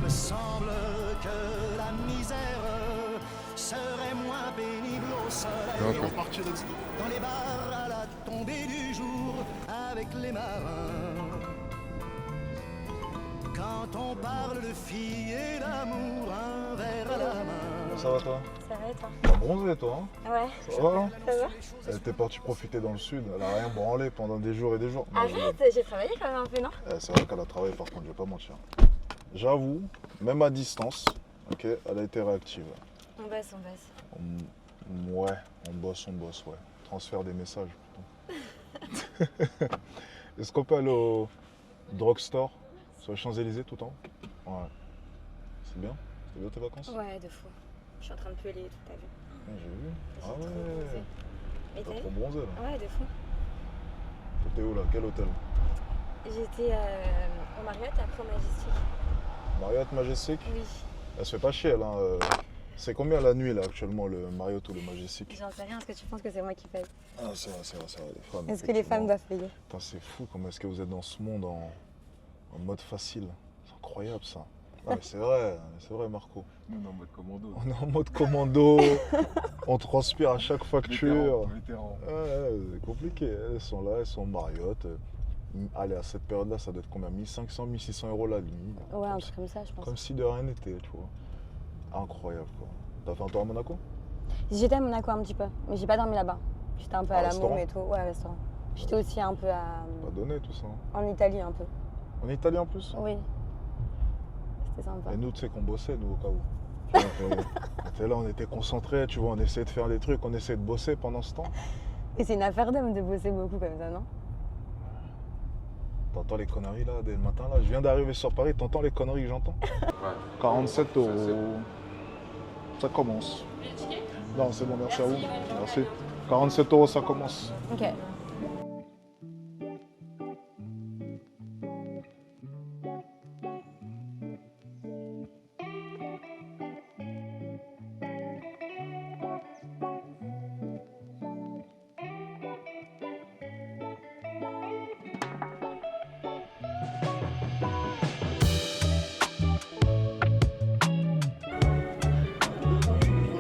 me semble que la misère serait moins pénible au soleil. Dans les bars à la tombée du jour avec les marins. Quand on parle de filles et d'amour, un verre à la main. Ça va toi? Ça va et toi? T'as bronzé toi hein? Ouais. Ça va hein? Ça va? Elle était partie profiter dans le sud, elle a rien branlé pendant des jours et des jours. Non, Arrête, j'ai travaillé quand même un peu, non? c'est vrai qu'elle a travaillé par contre, je vais pas mentir. J'avoue, même à distance, ok, elle a été réactive. On bosse, on bosse. Ouais, on bosse, ouais. Transfert des messages, putain. Est-ce qu'on peut aller au drugstore sur les Champs-Élysées tout le temps? Ouais. C'est bien? C'était bien tes vacances? Ouais, de fou. Je suis en train de peler, tout t'as vu? Ouais, j'ai vu. J'ai Ah trop ouais. bronzé. Et T'as t'as trop vu? bronzé là. Ouais, de fou. T'étais où là? Quel hôtel? J'étais au Marriott, après au Majestic. Marriott Majestic? Oui. Elle se fait pas chier elle hein. C'est combien la nuit là actuellement le Marriott ou le Majestic? J'en sais rien, est-ce que tu penses que c'est moi qui paye? Ah c'est vrai, les femmes. Est-ce que les femmes doivent payer? Putain c'est fou comment est-ce que vous êtes dans ce monde en mode facile. C'est incroyable ça. Non mais c'est vrai Marco. Nous, on est en mode commando. On est en mode commando, on transpire à chaque facture. Vétéran. Ouais, c'est compliqué, elles sont là, elles sont en Marriott. Allez, à cette période-là, ça doit être combien? 1500, 1600 euros la nuit. Ouais, un truc comme ça, je pense. Comme si de rien n'était, tu vois. Incroyable, quoi. T'as fait un tour à Monaco? J'étais à Monaco un petit peu, mais j'ai pas dormi là-bas. J'étais un peu à la restaurant? Môme et tout. Ouais, restaurant. J'étais aussi un peu Pas donné tout ça. Hein. en Italie un peu. En Italie en plus? Oui. C'était sympa. Et nous, tu sais qu'on bossait, nous, au cas où. Tu vois, on était là, on était concentrés, tu vois, on essayait de faire des trucs, on essayait de bosser pendant ce temps. Et c'est une affaire d'homme de bosser beaucoup comme ça, non? T'entends les conneries là, dès le matin là. Je viens d'arriver sur Paris, t'entends les conneries que j'entends? Ouais. 47 €. Ça commence. Non, c'est bon, merci à vous. Merci. 47 €, ça commence. Ok.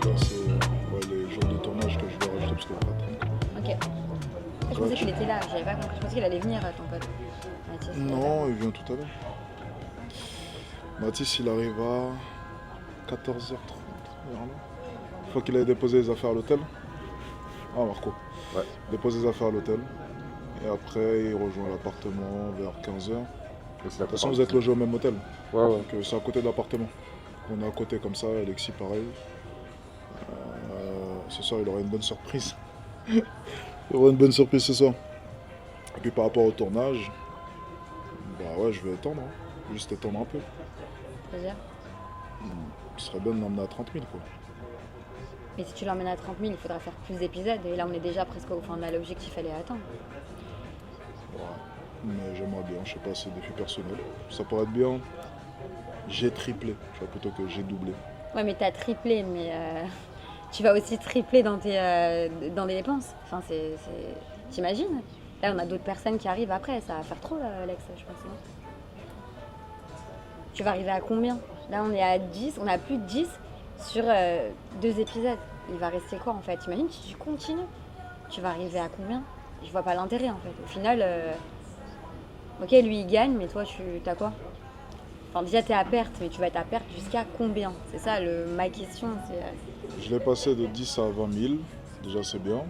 Là, c'est les jours de tournage que je vais rajouter parce que pas de Ok. Je pensais qu'il était là, j'avais pas compris. Je pensais qu'il allait venir, ton pote. Mathis. Non, il vient tout à l'heure. Mathis, il arrive à 14h30. vers là. Une fois qu'il a déposé les affaires à l'hôtel. Ah, Marco. Ouais. Déposer les affaires à l'hôtel. Et après, il rejoint l'appartement vers 15h. De toute façon, vous êtes logé au même hôtel. Ouais, ouais. Donc, c'est à côté de l'appartement. On est à côté comme ça, Alexis pareil. Ce soir, il aura une bonne surprise. Il aura une bonne surprise ce soir. Et puis par rapport au tournage, bah ouais, je vais étendre. Hein. Juste étendre un peu. C'est-à-dire? Ce serait bien de l'emmener à 30 000 quoi. Mais si tu l'emmènes à 30 000, il faudra faire plus d'épisodes. Et là, on est déjà presque au fin de l'objectif, elle est à atteindre. Ouais. Mais j'aimerais bien, je sais pas, c'est un défi personnel. Ça pourrait être bien. J'ai triplé, tu vois, plutôt que j'ai doublé. Ouais, mais t'as triplé, mais tu vas aussi tripler dans dans des dépenses. Enfin, t'imagines? Là, on a d'autres personnes qui arrivent après. Ça va faire trop, là, Alex, je pense. Non, tu vas arriver à combien? Là, on est à 10, on a plus de 10 sur 2 épisodes. Il va rester quoi, en fait? T'imagines si tu continues? Tu vas arriver à combien? Je vois pas l'intérêt, en fait. Au final, ok, lui, il gagne, mais toi, t'as quoi? Enfin, déjà, t'es à perte, mais tu vas être à perte jusqu'à combien? C'est ça, ma question. Je l'ai passé de 10 à 20 000. Déjà, c'est bien.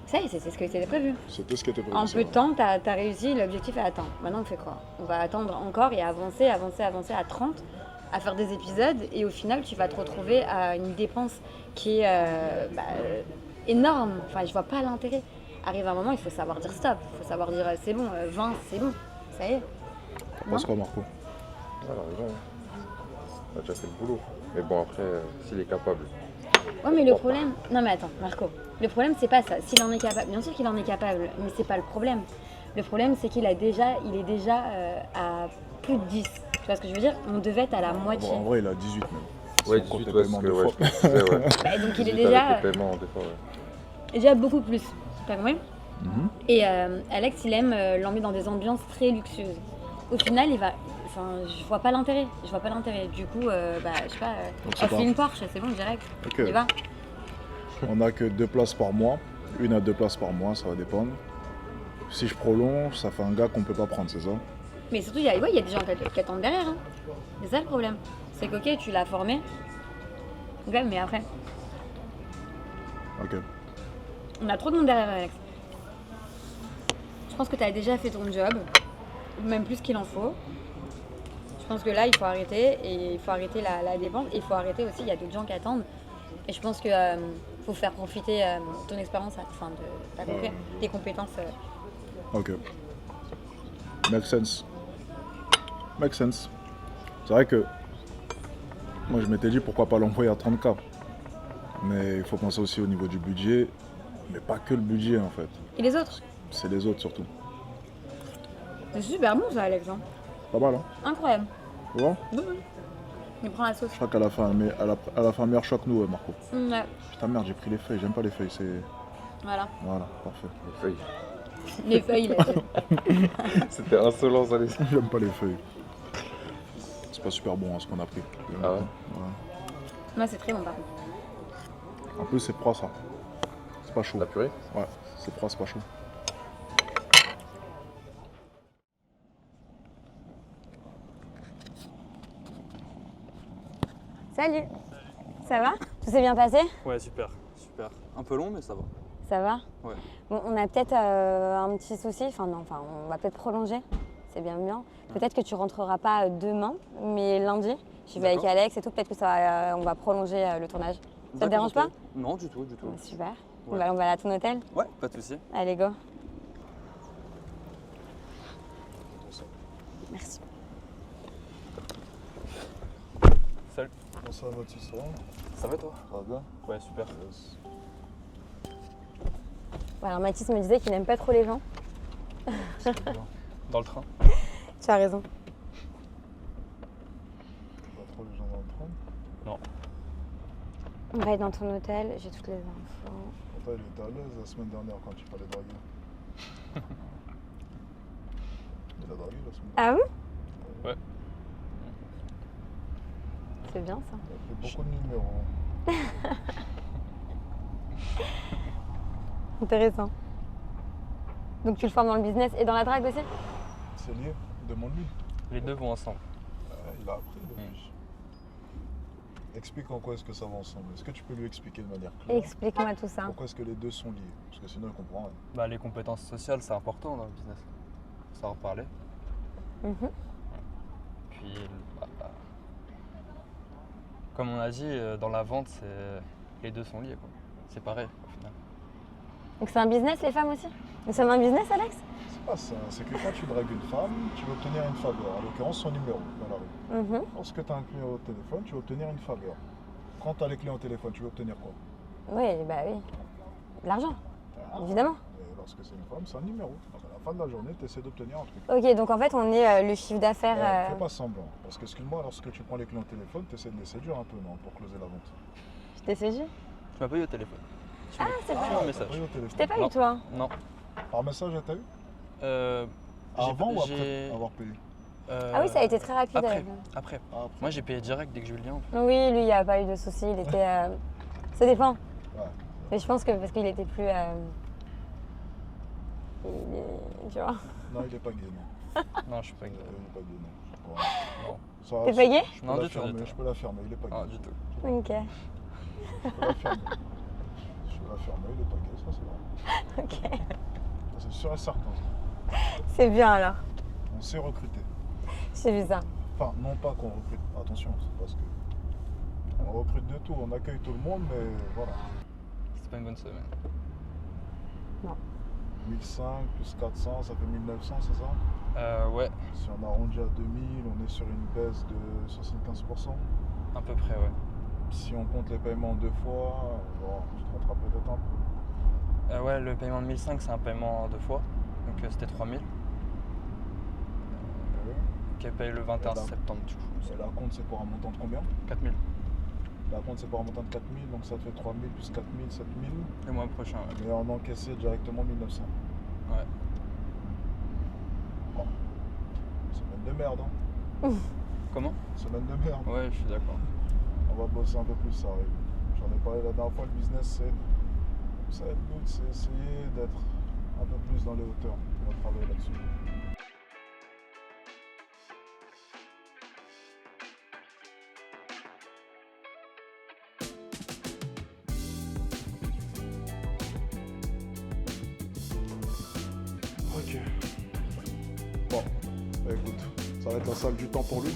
Ça y est, c'est ce qui était prévu. C'était ce qui était prévu. En c'est peu de vrai. temps, t'as réussi, l'objectif est atteint. Maintenant, on fait quoi? On va attendre encore et avancer à 30, à faire des épisodes. Et au final, tu vas te retrouver à une dépense qui est énorme. Enfin, je vois pas l'intérêt. Arrive un moment, il faut savoir dire stop. Il faut savoir dire c'est bon, 20, c'est bon. Ça y est. T'en penses quoi, Marco? Alors, raison. On a déjà fait le boulot. Mais bon, après, s'il est capable. Ouais, mais le problème... Non, mais attends, Marco. Le problème, c'est pas ça. S'il en est capable, bien sûr qu'il en est capable, mais c'est pas le problème. Le problème, c'est qu'il est déjà à plus de 10. Tu vois ce que je veux dire? On devait être à la moitié. Bon, en vrai, il a 18 même. Ouais, Sans compter 18, ouais, paiement c'est des ouais, fois. je me disais, ouais. Bah, donc il est 18 déjà, avec les paiements, des fois, ouais. déjà beaucoup plus. T'as compris? Mhm. Et Alex, il aime l'emmener dans des ambiances très luxueuses. Au final, je vois pas l'intérêt. Du coup, je sais pas, Donc, c'est offre une Porsche, c'est bon, direct. Ok. On y va. On a que 2 places par mois. 1 à 2 places par mois, ça va dépendre. Si je prolonge, ça fait un gars qu'on peut pas prendre, c'est ça? Mais surtout, il y a des gens qui attendent derrière. Hein. C'est ça le problème. C'est qu'ok, tu l'as formé. Ok, mais après, Ok. on a trop de monde derrière, Alex. Je pense que tu as déjà fait ton job, même plus qu'il en faut. Je pense que là, il faut arrêter. Et il faut arrêter la dépense. Et il faut arrêter aussi, il y a d'autres gens qui attendent. Et je pense que faut faire profiter ton expérience, enfin, tes compétences. Ok. Make sense. Make sense. C'est vrai que moi je m'étais dit pourquoi pas l'envoyer à 30K. Mais il faut penser aussi au niveau du budget. Mais pas que le budget en fait. Et les autres? C'est les autres surtout. C'est super bon ça, Alex. Hein. Pas mal hein. Incroyable. Tu vois? Oui. Il prend la sauce. Je crois qu'à la fin, à la fin meilleur choix que nous, Marco. Ouais. Putain merde, j'ai pris les feuilles, j'aime pas les feuilles, c'est. Voilà. Voilà, parfait. Les feuilles. Les feuilles, là. C'était insolent, ça, les J'aime pas les feuilles. C'est pas super bon hein, ce qu'on a pris. Ah ouais? Moi, c'est très bon par contre. En plus, c'est froid ça. C'est pas chaud. La purée? Ouais, c'est froid, c'est pas chaud. Salut. Ça va? Tout s'est bien passé? Ouais, super, super. Un peu long, mais ça va. Ça va? Ouais. Bon, on a peut-être un petit souci. On va peut-être prolonger. C'est bien. Peut-être que tu rentreras pas demain, mais lundi. Je vais avec D'accord. Alex et tout. Peut-être que on va prolonger le tournage. Ça te dérange pas? Non, du tout, du tout. Super. Ouais. On va aller à ton hôtel. Ouais, pas de souci. Allez, go. Merci. Salut. Comment ça va, tu soir? Ça va toi? Ça va bien? Ouais, super. Alors Mathis me disait qu'il n'aime pas trop les gens. Dans le train? Tu as raison. Pas trop les gens dans le train. Non. On va être dans ton hôtel, j'ai toutes les infos. Pourtant, il était à l'aise la semaine dernière quand tu parlais draguer. Il a dragué la semaine dernière. Ah oui? Ouais. C'est bien ça. Il a fait beaucoup de numéros. Intéressant. Donc tu le formes dans le business et dans la drague aussi? C'est lié, demande-lui. Les deux vont ensemble. Il a appris depuis. Explique en quoi est-ce que ça va ensemble. Est-ce que tu peux lui expliquer de manière claire Explique-moi tout ça. pourquoi est-ce que les deux sont liés? Parce que sinon il comprend rien. Bah, les compétences sociales, c'est important dans le business. Ça en reparler. Mhm. Puis, comme on a dit, dans la vente, les deux sont liés, quoi. C'est pareil, au final. Donc c'est un business les femmes aussi? Nous sommes un business, Alex? C'est pas ça, c'est que quand tu dragues une femme, tu veux obtenir une faveur, en l'occurrence son numéro dans la rue. Mhm. Lorsque tu as un client au téléphone, tu veux obtenir une faveur. Quand tu as les clients au téléphone, tu veux obtenir quoi? Oui, bah oui. De l'argent, Ah. évidemment. Et lorsque c'est une femme, c'est un numéro. Donc à la fin de la journée, tu essaies d'obtenir un truc. Ok, donc en fait on est le chiffre d'affaires. Fais pas semblant. Parce que, excuse-moi, lorsque tu prends les clients au téléphone, tu essaies de les séduire un peu, non? Pour closer la vente. Je t'ai séduit? Tu m'as pas eu au téléphone. Ah, c'est vrai. un message. Oui, au Je téléphone. t'ai pas Non. eu toi? Non. Par message, t'as eu? J'ai Avant pas- ou après j'ai- avoir payé? Ah oui, ça a été très rapide. Après. Après. Ah, après. Moi, j'ai payé direct dès que j'ai eu le lien. Oui, lui, il n'y a pas eu de soucis. Il était. Ça dépend. Ouais. Mais je pense que parce qu'il était plus. Tu vois. Non, il est pas gay, non. Non, je suis pas Il gay. est pas gay, non. Ouais. Non. Ça- T'es pas gay? Je peux Non, la du tout, fermer, du tout. je peux la fermer, il est pas Ah, gay. du tout. Ok. Je peux la fermer. Je peux la fermer, il est pas gay, ça c'est vrai. Ok. Ça, c'est sûr et certain. ça. C'est bien alors. On sait recruter. J'ai vu ça. Enfin, non pas qu'on recrute, attention, c'est parce que on recrute de tout, on accueille tout le monde, mais voilà. C'était pas une bonne semaine. 1005 plus 400, ça fait 1900, c'est ça? Ouais, Si on arrondit à 2000, on est sur une baisse de 75%. à peu près, ouais. Si on compte les paiements deux fois, bon, je te rattrape peut-être un peu. Ouais, le paiement de 1005, c'est un paiement deux fois. Donc c'était 3000. Qui est payé le 21 Voilà. septembre, du coup. Et la compte, c'est pour un montant de combien? 4000. La compte, c'est pour un montant de 4000, donc ça te fait 3000 plus 4000, 7000. Le mois prochain, ouais. Mais on encaissait directement 1900. Ouais. Bon. Semaine de merde, hein. Comment? Semaine de merde. Ouais, je suis d'accord. On va bosser un peu plus, ça arrive. J'en ai parlé la dernière fois, le business, c'est le but, c'est essayer d'être un peu plus dans les hauteurs. On va travailler là-dessus. Ok. Bon, bah écoute, ça va être la salle du temps pour lui.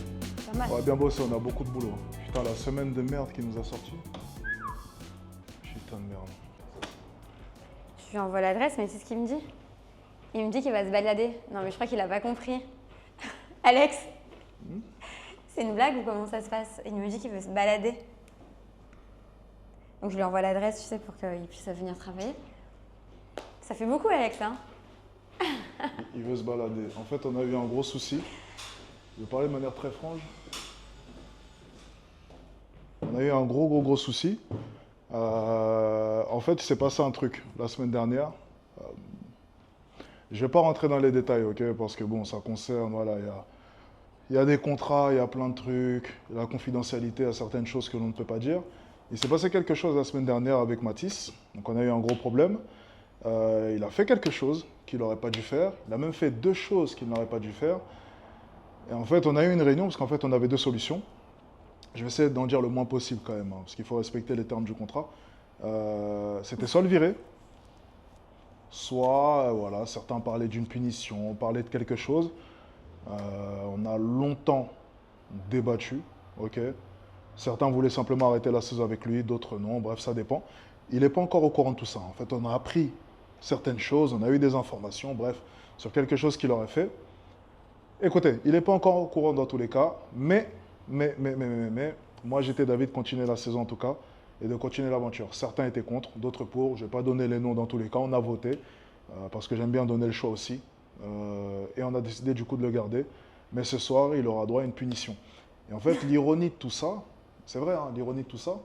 Pas mal. On va bien bosser, on a beaucoup de boulot. Putain, la semaine de merde qui nous a sorti. Putain de merde. Je lui envoie l'adresse, mais c'est ce qu'il me dit. Il me dit qu'il va se balader. Non, mais je crois qu'il a pas compris. Alex, c'est une blague ou comment ça se passe? Il me dit qu'il veut se balader. Donc je lui envoie l'adresse, tu sais, pour qu'il puisse venir travailler. Ça fait beaucoup, Alex, hein? Il veut se balader. En fait, on a eu un gros souci. Je vais parler de manière très franche. On a eu un gros souci. En fait, il s'est passé un truc la semaine dernière. Je ne vais pas rentrer dans les détails, ok? Parce que bon, ça concerne, voilà, il y a des contrats, il y a plein de trucs, la confidentialité, il y a certaines choses que l'on ne peut pas dire. Il s'est passé quelque chose la semaine dernière avec Mathis. Donc on a eu un gros problème. Il a fait quelque chose qu'il n'aurait pas dû faire. Il a même fait 2 choses qu'il n'aurait pas dû faire. Et en fait, on a eu une réunion parce qu'en fait, on avait 2 solutions. Je vais essayer d'en dire le moins possible quand même, hein, parce qu'il faut respecter les termes du contrat. C'était soit le virer, soit, voilà, certains parlaient d'une punition, parlaient de quelque chose. On a longtemps débattu, ok. Certains voulaient simplement arrêter la saison avec lui, d'autres non, bref, ça dépend. Il n'est pas encore au courant de tout ça. En fait, on a appris certaines choses, on a eu des informations, bref, sur quelque chose qu'il aurait fait. Écoutez, il n'est pas encore au courant dans tous les cas, mais, moi j'étais d'avis de continuer la saison en tout cas, et de continuer l'aventure. Certains étaient contre, d'autres pour, je ne vais pas donner les noms dans tous les cas, on a voté, parce que j'aime bien donner le choix aussi, et on a décidé du coup de le garder, mais ce soir, il aura droit à une punition. Et en fait, l'ironie de tout ça, c'est vrai, hein, l'ironie de tout ça,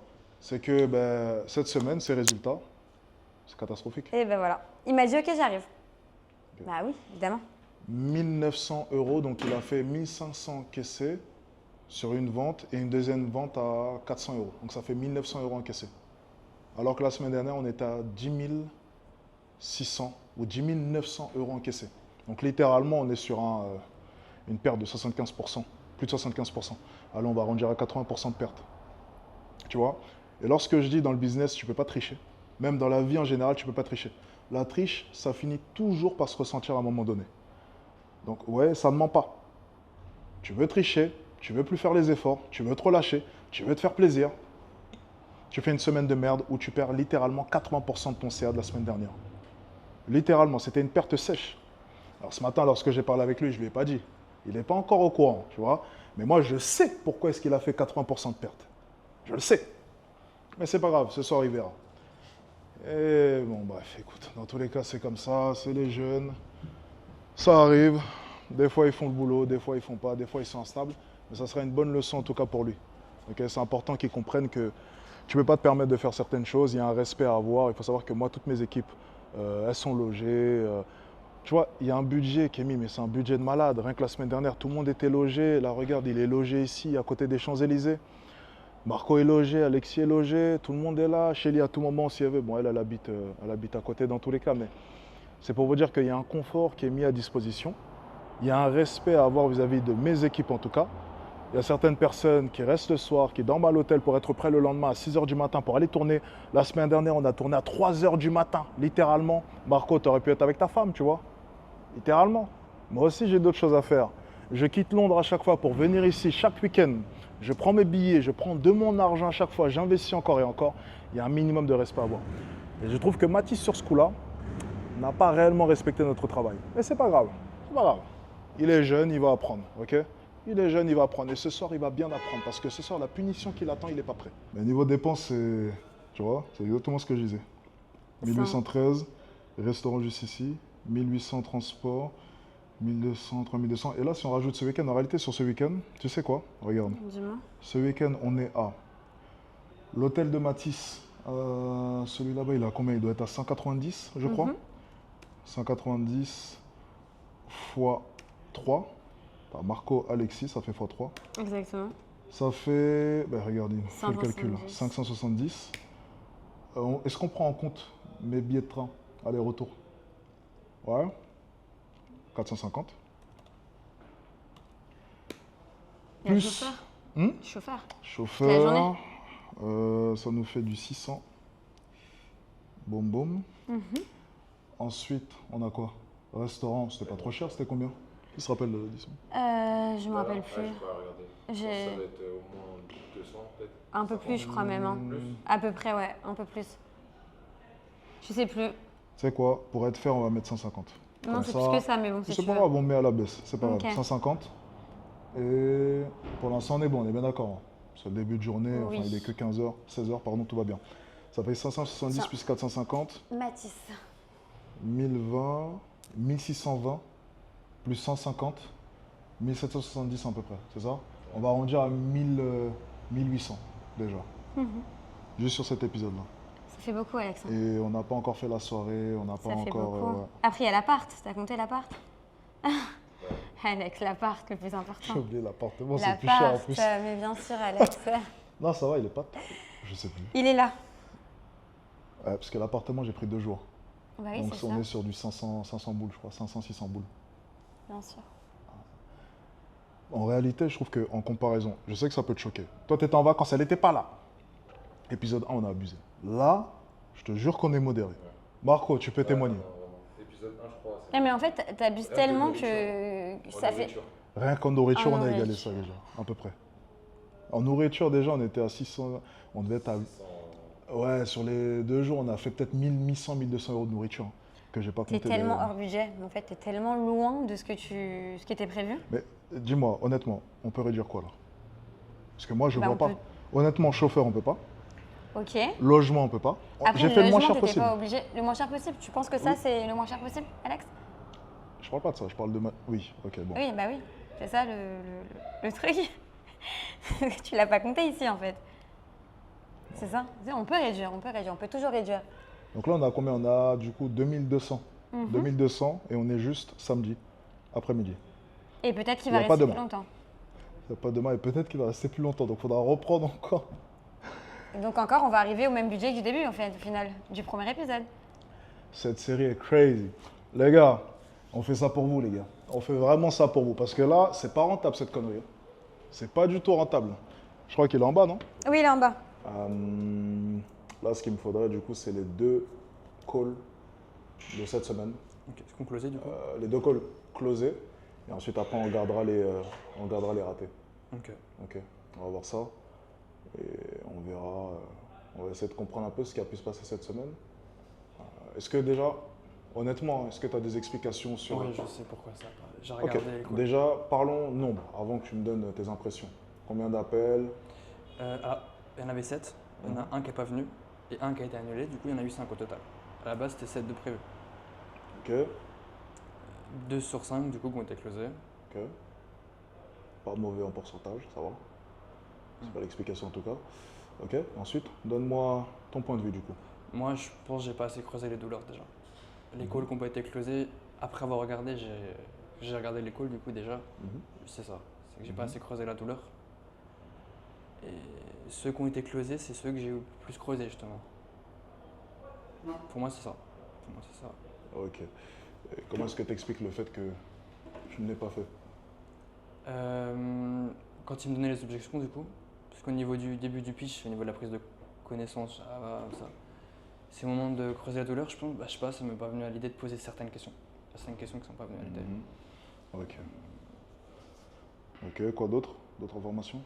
c'est que cette semaine, ces résultats, c'est catastrophique. Et ben voilà. Il m'a dit, ok, j'arrive. Ok. Bah oui, évidemment. 1900 €, donc il a fait 1500 caissés sur une vente et une deuxième vente à 400 €. Donc ça fait 1900 € encaissés. Alors que la semaine dernière, on était à 10 600 ou 10 900 € encaissés. Donc littéralement, on est sur une perte de 75%, plus de 75%. Alors on va arrondir à 80% de perte. Tu vois? Et lorsque je dis dans le business, tu ne peux pas tricher. Même dans la vie en général, tu ne peux pas tricher. La triche, ça finit toujours par se ressentir à un moment donné. Donc ouais, ça ne ment pas. Tu veux tricher, tu veux plus faire les efforts, tu veux te relâcher, tu veux te faire plaisir. Tu fais une semaine de merde où tu perds littéralement 80% de ton CA de la semaine dernière. Littéralement, c'était une perte sèche. Alors ce matin, lorsque j'ai parlé avec lui, je ne lui ai pas dit. Il n'est pas encore au courant, tu vois. Mais moi, je sais pourquoi est-ce qu'il a fait 80% de perte. Je le sais. Mais c'est pas grave, ce soir, il verra. Et bon, bref, écoute, dans tous les cas, c'est comme ça, c'est les jeunes. Ça arrive. Des fois, ils font le boulot, des fois, ils font pas, des fois, ils sont instables. Mais ça sera une bonne leçon, en tout cas, pour lui. Okay, c'est important qu'il comprenne que tu ne peux pas te permettre de faire certaines choses. Il y a un respect à avoir. Il faut savoir que moi, toutes mes équipes, elles sont logées. Tu vois, il y a un budget qui est mis, mais c'est un budget de malade. Rien que la semaine dernière, tout le monde était logé. Là, regarde, il est logé ici, à côté des Champs-Élysées. Marco est logé, Alexis est logé, tout le monde est là. Shelly, à tout moment, si elle veut. Bon, elle habite à côté dans tous les cas, mais c'est pour vous dire qu'il y a un confort qui est mis à disposition. Il y a un respect à avoir vis-à-vis de mes équipes, en tout cas. Il y a certaines personnes qui restent le soir, qui dorment à l'hôtel pour être prêts le lendemain à 6 h du matin pour aller tourner. La semaine dernière, on a tourné à 3 h du matin, littéralement. Marco, tu aurais pu être avec ta femme, tu vois. Littéralement. Moi aussi, j'ai d'autres choses à faire. Je quitte Londres à chaque fois pour venir ici chaque week-end. Je prends mes billets, je prends de mon argent à chaque fois, j'investis encore et encore. Il y a un minimum de respect à avoir. Et je trouve que Mathis, sur ce coup-là, n'a pas réellement respecté notre travail. Mais c'est pas grave, c'est pas grave. Il est jeune, il va apprendre, ok? Il est jeune, il va apprendre. Et ce soir, il va bien apprendre parce que ce soir, la punition qu'il attend, il n'est pas prêt. Mais niveau dépenses, c'est, tu vois, c'est exactement ce que je disais. 1813, restaurant juste ici, 1800 transport, 1200, 3200. Et là, si on rajoute ce week-end, en réalité, sur ce week-end, tu sais quoi? Regarde. Dis-moi. Ce week-end, on est à l'hôtel de Mathis. Celui là-bas, il a combien? Il doit être à 190, je crois. 190 fois 3. T'as Marco Alexis, ça fait x3. Exactement. Ça fait, regardez, fais le calcul, 570. 570. Est-ce qu'on prend en compte mes billets de train, aller-retour? Ouais. 450. Il y a le Plus chauffeur. Hmm Chauffeur. chauffeur, La journée. ça nous fait du 600. Boum boum. Ensuite, on a quoi? Restaurant, c'était pas trop cher, c'était combien? Qui se rappelle de l'audition? Je me rappelle plus. Je peux regarder. J'ai Ça va être au moins 200 peut-être. un peu plus, je crois même. Hein. À peu près, ouais, un peu plus. Je sais plus. Tu sais quoi? Pour être fair, on va mettre 150. Non, Comme c'est plus que ça, mais bon, si C'est tu pas veux. grave, on met à la baisse, c'est pas Ok. grave. 150. Et pour l'instant, on est bon, on est bien d'accord. Hein. C'est le début de journée, Oui. enfin, il est que 15h, 16h, pardon, tout va bien. Ça fait 570 Ça. plus 450, Matisse. 1020, 1620, plus 150, 1770 à peu près, c'est ça? On va arrondir à 1800 déjà, juste sur cet épisode-là. Ça fait beaucoup, Alex. Hein. Et on n'a pas encore fait la soirée, on n'a pas Ça fait encore... beaucoup. ouais. Après, il y a l'appart. T'as compté l'appart? Alex, l'appart, le plus J'ai important. oublié l'appartement, c'est plus cher en L'appart, plus. mais bien sûr, Alex. Non, ça va, il est pas... Je sais plus. Il est là. Ouais, parce que l'appartement, j'ai pris 2 jours. Bah oui, Donc c'est on ça. est sur du 500 boules, je crois, 500-600 boules. Bien sûr. En réalité, je trouve qu'en comparaison, je sais que ça peut te choquer. Toi, tu étais en vacances, elle n'était pas là. Épisode 1, on a abusé. Là, je te jure qu'on est modéré. Marco, tu peux témoigner. Épisode 1, je crois. Non, mais en fait, t'abuses tellement que ça fait. Rien qu'en nourriture, En on a égalé nourriture. ça déjà, à peu près. En nourriture, déjà, on était à 600. On devait être à. Ouais, sur les 2 jours, on a fait peut-être 1100, 1200 euros de nourriture. Hein, que j'ai pas T'es compté. tellement hors budget. En fait, t'es tellement loin de ce qui était prévu. Mais dis-moi, honnêtement, on peut réduire quoi là? Parce que moi, je Bah, vois on pas. peut- Honnêtement, chauffeur, on peut pas. Ok. Logement, on peut pas. Après, J'ai le fait le moins logement, cher t'étais possible. pas obligé. Le moins cher possible. Tu penses que ça, Oui. c'est le moins cher possible, Alex? Je parle pas de ça, je parle de. Oui, ok, bon. Oui, bah oui. C'est ça le truc. Tu l'as pas compté ici, en fait. C'est ça. On peut réduire, on peut toujours réduire. Donc là, on a combien? On a du coup 2200. 2200 et on est juste samedi, après-midi. Et peut-être qu'il Il y va a pas rester demain. plus longtemps. Il n'y a pas demain et peut-être qu'il va rester plus longtemps, donc il faudra reprendre encore. Et donc encore, on va arriver au même budget que du début, en fait, au final, du premier épisode. Cette série est crazy. Les gars, on fait ça pour vous, les gars. On fait vraiment ça pour vous. Parce que là, c'est pas rentable cette connerie. C'est pas du tout rentable. Je crois qu'il est en bas, non? Oui, il est en bas. Là, ce qu'il me faudrait, du coup, c'est les 2 calls de cette semaine. Ok, est-ce qu'on closait du coup? Les 2 calls closés. Et ensuite, après, on gardera les ratés. Ok. Ok, on va voir ça. Et on verra. On va essayer de comprendre un peu ce qui a pu se passer cette semaine. Est-ce que déjà, honnêtement, est-ce que tu as des explications sur... Oui, je sais pourquoi ça. J'ai Ok, regardé les calls. déjà, parlons nombre, avant que tu me donnes tes impressions. Combien d'appels? Il y en avait 7. Il y en a un qui n'est pas venu et un qui a été annulé. Du coup, il y en a eu 5 au total. À la base, c'était 7 de prévu. Ok, 2 sur 5 du coup qui ont été closés. ok. Pas mauvais en pourcentage, ça va. C'est pas l'explication en tout cas. Ok, ensuite, donne-moi ton point de vue du coup. Moi, je pense que j'ai pas assez creusé les douleurs déjà. Les calls qui n'ont pas été closés, après avoir regardé, j'ai regardé les calls du coup déjà. C'est ça. C'est que j'ai pas assez creusé la douleur. Et ceux qui ont été closés, c'est ceux que j'ai plus creusé justement. Pour moi, c'est ça. Pour moi, c'est ça. Ok. Et comment est-ce que tu expliques le fait que tu ne l'aies pas fait? Quand ils me donnaient les objections du coup, parce qu'au niveau du début du pitch, au niveau de la prise de connaissance, ça, c'est au moment de creuser la douleur, je pense, je sais pas, ça m'est pas venu à l'idée de poser certaines questions. Certaines questions qui sont pas venues à l'idée. Ok. Ok, quoi d'autre? D'autres informations?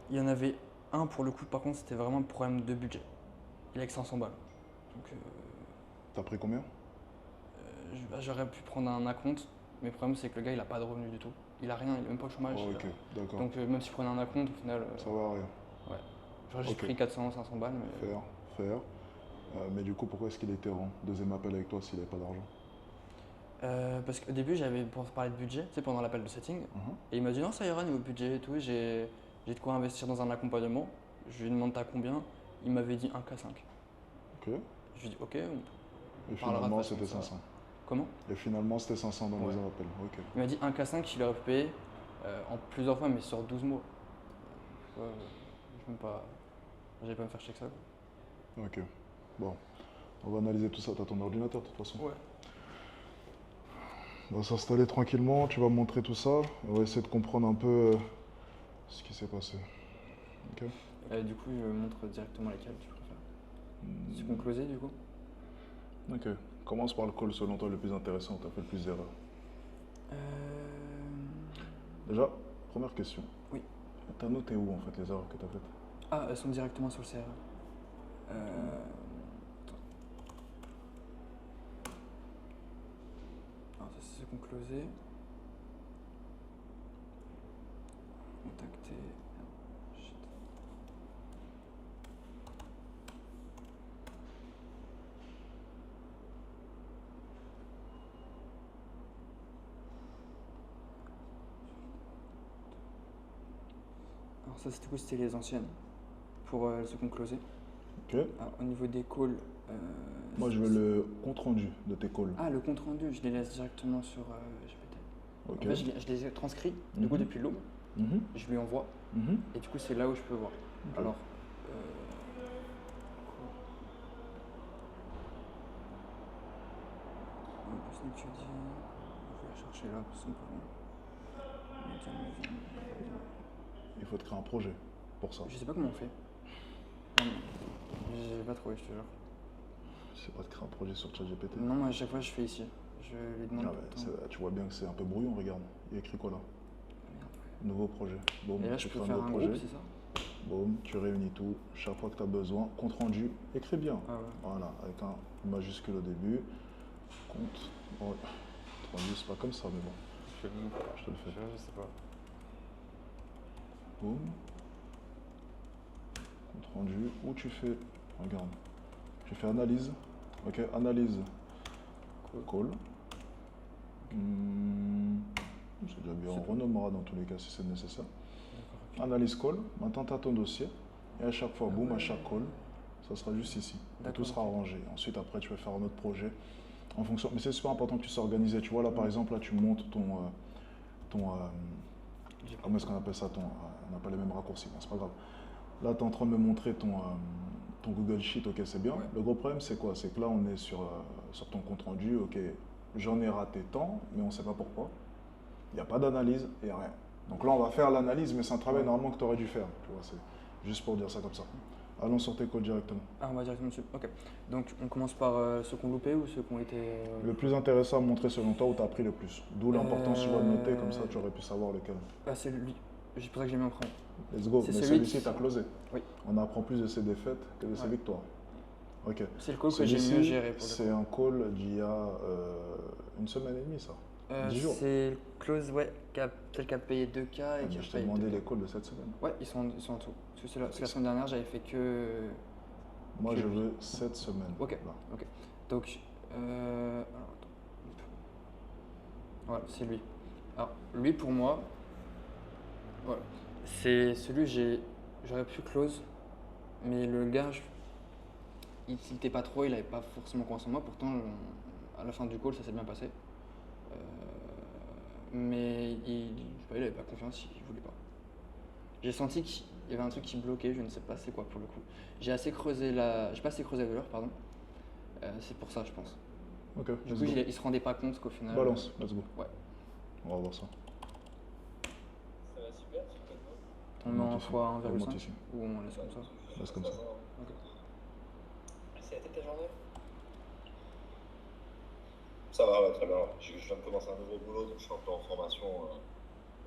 Il y en avait un pour le coup, par contre, c'était vraiment un problème de budget. Il a que 500 balles. Donc, T'as pris combien? j'aurais pu prendre un acompte, mais le problème c'est que le gars il a pas de revenus du tout. Il a rien, il a même pas le chômage. Oh, ok, d'accord. Donc même si je prenais un acompte, au final, Ça va rien. j'aurais juste Ok. pris 400, 500 balles. Mais... Faire. Mais du coup, pourquoi est-ce qu'il était en deuxième appel avec toi s'il n'avait pas d'argent? Parce qu'au début, j'avais parlé de budget, tu sais, pendant l'appel de setting, et il m'a dit non, ça ira niveau budget et tout, j'ai de quoi investir dans un accompagnement. Je lui demande t'as combien, il m'avait dit 1K5. Ok. Je lui ai dit ok, Et parlera de finalement, façon c'était ça. 500. Comment? Et finalement, c'était 500 dans Ouais. les rappels. Ok. Il m'a dit 1K5, il aurait pu payer en plusieurs fois, mais sur 12 mois. Ouais, je vais pas... J'allais pas me faire chier que ça. Quoi. Ok. Bon. On va analyser tout ça. T'as ton ordinateur de toute façon. Ouais. On va s'installer tranquillement. Tu vas me montrer tout ça. On va essayer de comprendre un peu ce qui s'est passé. Ok. Du coup, je montre directement lesquels tu préfères. C'est qu'on closait du coup? Ok. Commence par le call selon toi le plus intéressant où tu as fait le plus d'erreurs. Déjà, première question. Oui. T'as noté où en fait les erreurs que tu as faites? Ah, elles sont directement sur le CRM. Attends. Alors, ça c'est ce qu'on closait. Contacter. Shit. Alors ça c'était les anciennes pour ce qu'on closait. Ok. Alors, au niveau des calls. Moi je veux le compte rendu de tes calls. Ah, le compte rendu, je les laisse directement sur GPT. Ok. En fait, je les ai transcrits du coup Mhm. depuis l'aube. Mhm. Je lui envoie Mhm. et du coup c'est là où je peux voir. Ok. Alors, je vais la chercher là parce qu'on peut Il faut te créer un projet pour ça. Je sais pas comment on fait. J'ai pas trouvé, je te jure. Je sais pas de créer un projet sur ChatGPT. Non, moi à chaque fois je fais ici. Je lui demande Ah tout ouais, le temps. tu vois bien que c'est un peu brouillon, regarde. Il y a écrit quoi là? Nouveau projet. Boum, Et là tu je crées peux un faire nouveau un projet. groupe, c'est ça? Boum, tu réunis tout. Chaque fois que tu as besoin, compte rendu, écris bien. Ah ouais. Voilà, avec un majuscule au début. Compte. Ouais. Rendu, c'est pas comme ça, mais bon. Je te le fais. Je sais pas. Boum. Compte rendu. Où tu fais. Regarde. Tu fais analyse. Ok, analyse. Call. C'est déjà bien. C'est On tout. renommera dans tous les cas si c'est nécessaire. D'accord, ok. Analyse call. Maintenant, tu as ton dossier. Et à chaque fois, boum, à ouais. chaque call, ça sera juste ici. Et D'accord, tout sera ok. arrangé. Ensuite, après, tu vas faire un autre projet en fonction. Mais c'est super important que tu sois organisé. Tu vois, là, par exemple, là, tu montes ton. Comment est-ce qu'on appelle ça on n'a pas les mêmes raccourcis. Bon, c'est pas grave. Là, tu es en train de me montrer ton Google Sheet. Ok, c'est bien. Ouais. Le gros problème, c'est quoi? C'est que là, on est sur ton compte rendu. Ok, j'en ai raté tant, mais on ne sait pas pourquoi. Il n'y a pas d'analyse et rien. Donc là, on va faire l'analyse, mais c'est un travail normalement que tu aurais dû faire. Tu vois, c'est juste pour dire ça comme ça. Allons sur tes calls directement. Ah, on va directement dessus. Ok. Donc on commence par ceux qu'on loupé ou ceux qui ont été. Le plus intéressant à montrer selon toi où tu as appris le plus. D'où l'importance, tu vas le noter, comme ça tu aurais pu savoir lequel. Ah, c'est lui. C'est pour ça que j'ai mis en premier. Let's go. C'est Mais celui celui-ci, tu as closé. Oui. On apprend plus de ses défaites que de ses Ouais. victoires. Ok. C'est le call que j'ai le mieux Celui-ci, géré pour le c'est un call d'il y a une semaine et demie, ça. 10 jours. C'est le close, ouais, tel qui a payé 2K et Ah, qui a mais je t'ai payé demandé 2K. les calls de cette semaine. Ouais, ils sont en tout. Parce que parce que la semaine dernière, j'avais fait que. Moi, que je lui. veux cette semaine. Ok. Là. Ok. Donc, alors attends. Voilà, c'est lui. Alors, lui pour moi, voilà. C'est celui que j'aurais pu close, mais le gars, il n'était pas trop, il avait pas forcément confiance en moi. Pourtant, à la fin du call, ça s'est bien passé. Mais je sais pas, il avait pas confiance, il voulait pas. J'ai senti qu'il y avait un truc qui bloquait, je ne sais pas c'est quoi pour le coup. J'ai pas assez creusé la valeur, pardon. C'est pour ça, je pense. Ok, Du let's coup, go. il se rendait pas compte qu'au final. Balance, let's go. Ouais. On va voir ça. Ça va super, tu fais quoi? On met en Monte ici. fois On monte 1,5 ici. ou on laisse comme ça. Laisse comme ça. Ok. C'est la tête ta journée? Ça va, ouais, très bien. Je viens de commencer un nouveau boulot, donc je suis un peu en formation.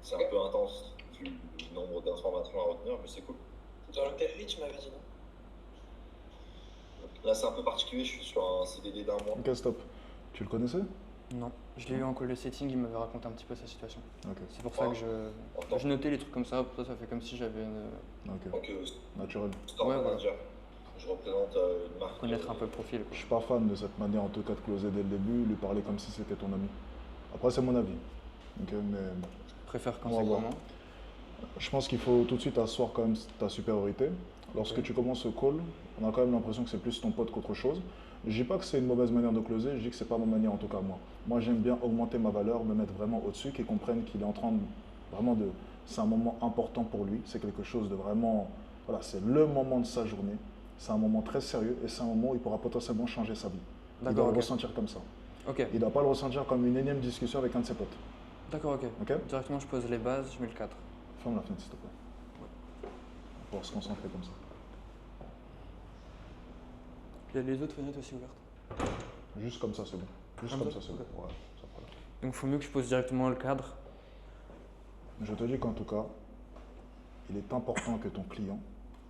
C'est un peu intense, vu le nombre d'informations à retenir, mais c'est cool. Dans le quel rythme, tu m'avais dit, non? Là, c'est un peu particulier, je suis sur un CDD d'un mois. Ok, stop. Tu le connaissais? Non, je l'ai eu en call de setting, il m'avait raconté un petit peu sa situation. Ok. C'est pour ça que je notais les trucs comme ça, ça fait comme si j'avais Ok. Donc, Naturel. store Ouais, voilà. manager. Je représente une marque. connaître un peu le profil. Je Quoi. suis pas fan de cette manière en tout cas de closer dès le début, lui parler comme si c'était ton ami. Après, c'est mon avis. Ok, mais Je préfère quand On va c'est voir. comment. je pense qu'il faut tout de suite asseoir quand même ta supériorité Lorsque tu commences le call, on a quand même l'impression que c'est plus ton pote qu'autre chose. Je dis pas que c'est une mauvaise manière de closer, je dis que c'est pas ma manière en tout cas moi. Moi j'aime bien augmenter ma valeur, me mettre vraiment au-dessus, qu'ils comprennent qu'il est en train de vraiment de. C'est un moment important pour lui, c'est quelque chose de vraiment. Voilà, c'est le moment de sa journée, c'est un moment très sérieux et c'est un moment où il pourra potentiellement changer sa vie. Il doit D'accord, le ok. ressentir comme ça. Ok, Il ne doit pas le ressentir comme une énième discussion avec un de ses potes. d'accord, ok. Ok. Directement, je pose les bases, je mets le 4. Ferme la fenêtre s'il te plaît. On va se concentrer comme ça. Il y a les autres fenêtres aussi ouvertes. Juste comme ça c'est bon. Juste Comme comme ça ça c'est bon. Ok. Ouais, ça fera là. Donc, il faut mieux que je pose directement le cadre. Je te dis qu'en tout cas, il est important que ton client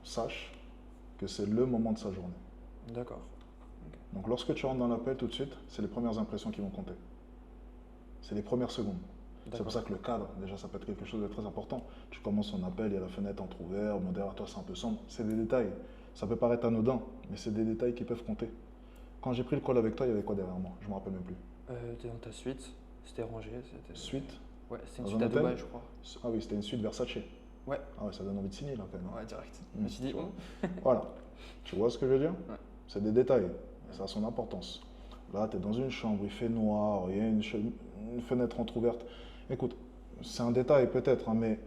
sache que c'est le moment de sa journée. D'accord. Donc lorsque tu rentres dans l'appel tout de suite, c'est les premières impressions qui vont compter. C'est les premières secondes. C'est pour ça que le cadre, déjà, ça peut être quelque chose de très important. Tu commences ton appel, il y a la fenêtre entrouverte, bon, derrière toi c'est un peu sombre. C'est des détails. Ça peut paraître anodin, mais c'est des détails qui peuvent compter. Quand j'ai pris le call avec toi, il y avait quoi derrière moi? Je ne me rappelle même plus. T'es dans ta suite, c'était rangé. Suite? Ouais, c'était une Dans suite un à hôtel Dubaï, je crois. Ah oui, c'était une suite Versace. Ouais. Ah ouais, ça donne envie de signer là quand même. Hein. Ouais, direct. Je me suis dit, oh. Voilà. Tu vois ce que je veux dire? Ouais. C'est des détails. Et ça a son importance. Là, tu es dans une chambre, il fait noir, il y a une fenêtre entrouverte. Écoute, c'est un détail peut-être, hein, mais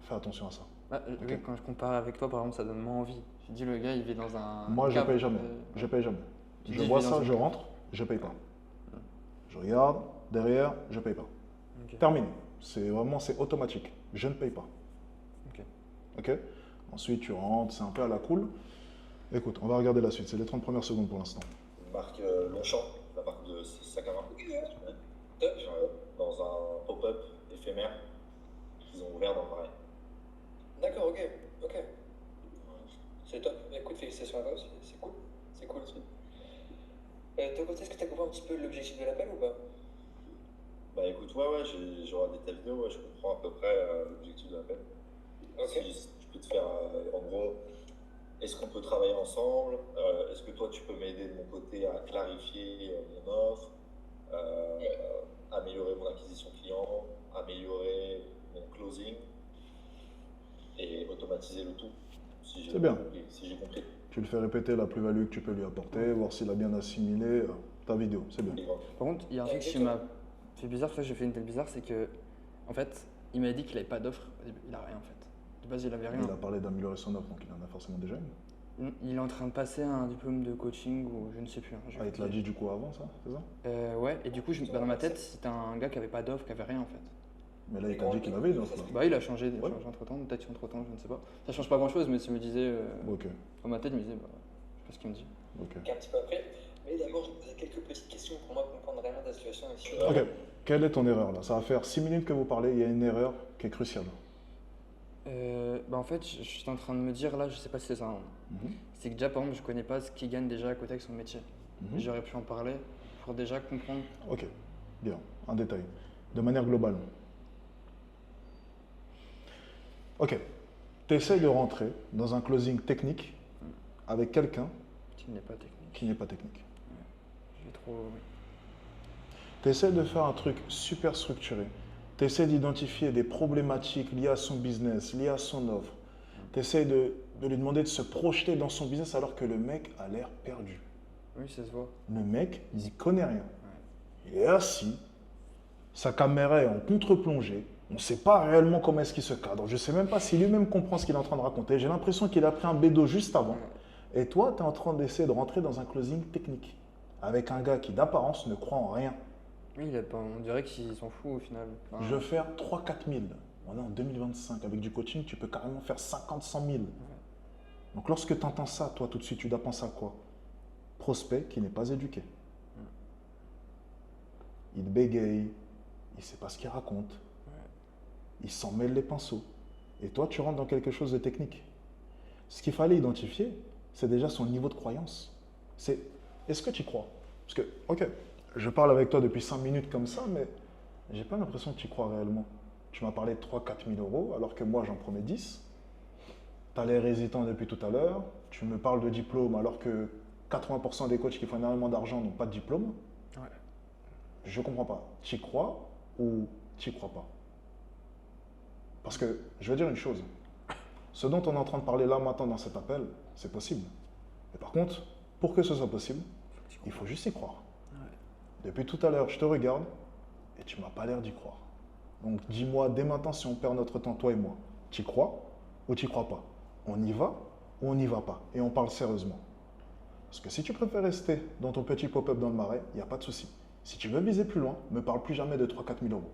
fais attention à ça. Ah, oui, quand je compare avec toi, par exemple, ça donne moins envie. Je dis, le gars, il vit dans un. Moi, je cave, paye jamais. Je paye jamais. Tu Je dis, vois je vis dans ça, une je cave. rentre, je paye pas. Je regarde, derrière, je paye pas. Ok. Terminé. C'est vraiment, c'est automatique. Je ne paye pas. Ok. Ok? Ensuite, tu rentres, c'est un peu à la cool. Écoute, on va regarder la suite. C'est les 30 premières secondes pour l'instant. Marque Longchamp, la marque de sac à main. Dans un pop-up éphémère qu'ils ont ouvert dans le Marais. D'accord, ok. C'est top. Écoute, félicitations à toi aussi. C'est cool. De ton côté, est-ce que tu as compris un petit peu l'objectif de l'appel ou pas? Bah écoute, ouais, j'ai regardé ta vidéo, ouais, je comprends à peu près l'objectif de l'appel. Ok. Si je peux te faire, en gros, est-ce qu'on peut travailler ensemble? Est-ce que toi, tu peux m'aider de mon côté à clarifier mon offre, améliorer mon acquisition client, améliorer mon closing et automatiser le tout? Si j'ai C'est bien. compris, si j'ai compris. Tu le fais répéter la plus-value que tu peux lui apporter, voir s'il a bien assimilé ta vidéo. C'est bien. Par contre, il y a un truc qui m'a fait bizarre, tu vois, j'ai fait une telle bizarre, c'est que, en fait, il m'a dit qu'il n'avait pas d'offre. au début. Il a rien, en fait. De base, il avait rien. Il a parlé d'améliorer son offre, donc il en a forcément déjà une. Il est en train de passer un diplôme de coaching ou je ne sais plus. Hein, Ah, il te l'a dit du coup avant ça, c'est ça? Ouais, et du coup, dans ma tête, c'était un gars qui avait pas d'offre, qui avait rien en fait. Mais là, il t'a dit qu'il avait une offre là. Bah, il a changé, Ouais. entre temps, peut-être entre temps, je ne sais pas. Ça change pas grand chose, mais ça me disait. Ok, Dans ma tête, je me disais, bah, je sais pas ce qu'il me dit. ok. Un petit peu après. Mais d'abord, je vais poser quelques petites questions pour moi comprendre vraiment ta situation ici. Ok, quelle est ton erreur là? Ça va faire 6 minutes que vous parlez, il y a une erreur qui est cruciale. Bah, en fait, je suis en train de me dire là, je sais pas si c'est ça. Hein. Mhm. C'est que déjà, par exemple, je connais pas ce qu'il gagne déjà à côté avec son métier. Mhm. J'aurais pu en parler pour déjà comprendre. Ok, bien, un détail. De manière globale. Ok, tu essaies de rentrer dans un closing technique avec quelqu'un Qui n'est pas technique. qui n'est pas technique. J'ai trop. Tu essaies de faire un truc super structuré. Tu essaies d'identifier des problématiques liées à son business, liées à son offre. Tu essaies de lui demander de se projeter dans son business alors que le mec a l'air perdu. Oui, ça se voit. Le mec, il n'y connaît rien. Il est assis, sa caméra est en contre-plongée. On ne sait pas réellement comment est-ce qu'il se cadre. Je ne sais même pas si lui-même comprend ce qu'il est en train de raconter. J'ai l'impression qu'il a pris un bédo juste avant. Et toi, tu es en train d'essayer de rentrer dans un closing technique avec un gars qui, d'apparence, ne croit en rien. Oui, on dirait qu'il s'en fout au final. Enfin, Je veux faire 3-4 000. On est en 2025. Avec du coaching, tu peux carrément faire 50-100 000. Donc lorsque tu entends ça, toi, tout de suite, tu dois penser à quoi? Prospect qui n'est pas éduqué. Il bégaye, il ne sait pas ce qu'il raconte. Il s'en mêle les pinceaux. Et toi, tu rentres dans quelque chose de technique. Ce qu'il fallait identifier, c'est déjà son niveau de croyance. C'est, est-ce que tu crois? Parce que, ok, je parle avec toi depuis 5 minutes comme ça, mais j'ai pas l'impression que tu crois réellement. Tu m'as parlé de 3-4 000 euros, alors que moi, j'en promets 10. Tu as l'air hésitant depuis tout à l'heure. Tu me parles de diplôme, alors que 80% des coachs qui font énormément d'argent n'ont pas de diplôme. Ouais. Je comprends pas. Tu y crois ou tu y crois pas? Parce que, je veux dire une chose. Ce dont on est en train de parler là maintenant dans cet appel, c'est possible. Et par contre, pour que ce soit possible, il faut juste y croire. Depuis tout à l'heure, je te regarde et tu m'as pas l'air d'y croire. Donc dis-moi dès maintenant si on perd notre temps, toi et moi. Tu y crois ou tu y crois pas? On y va ou on n'y va pas? Et on parle sérieusement. Parce que si tu préfères rester dans ton petit pop-up dans le marais, il n'y a pas de souci. Si tu veux viser plus loin, ne parle plus jamais de 3-4 000 euros.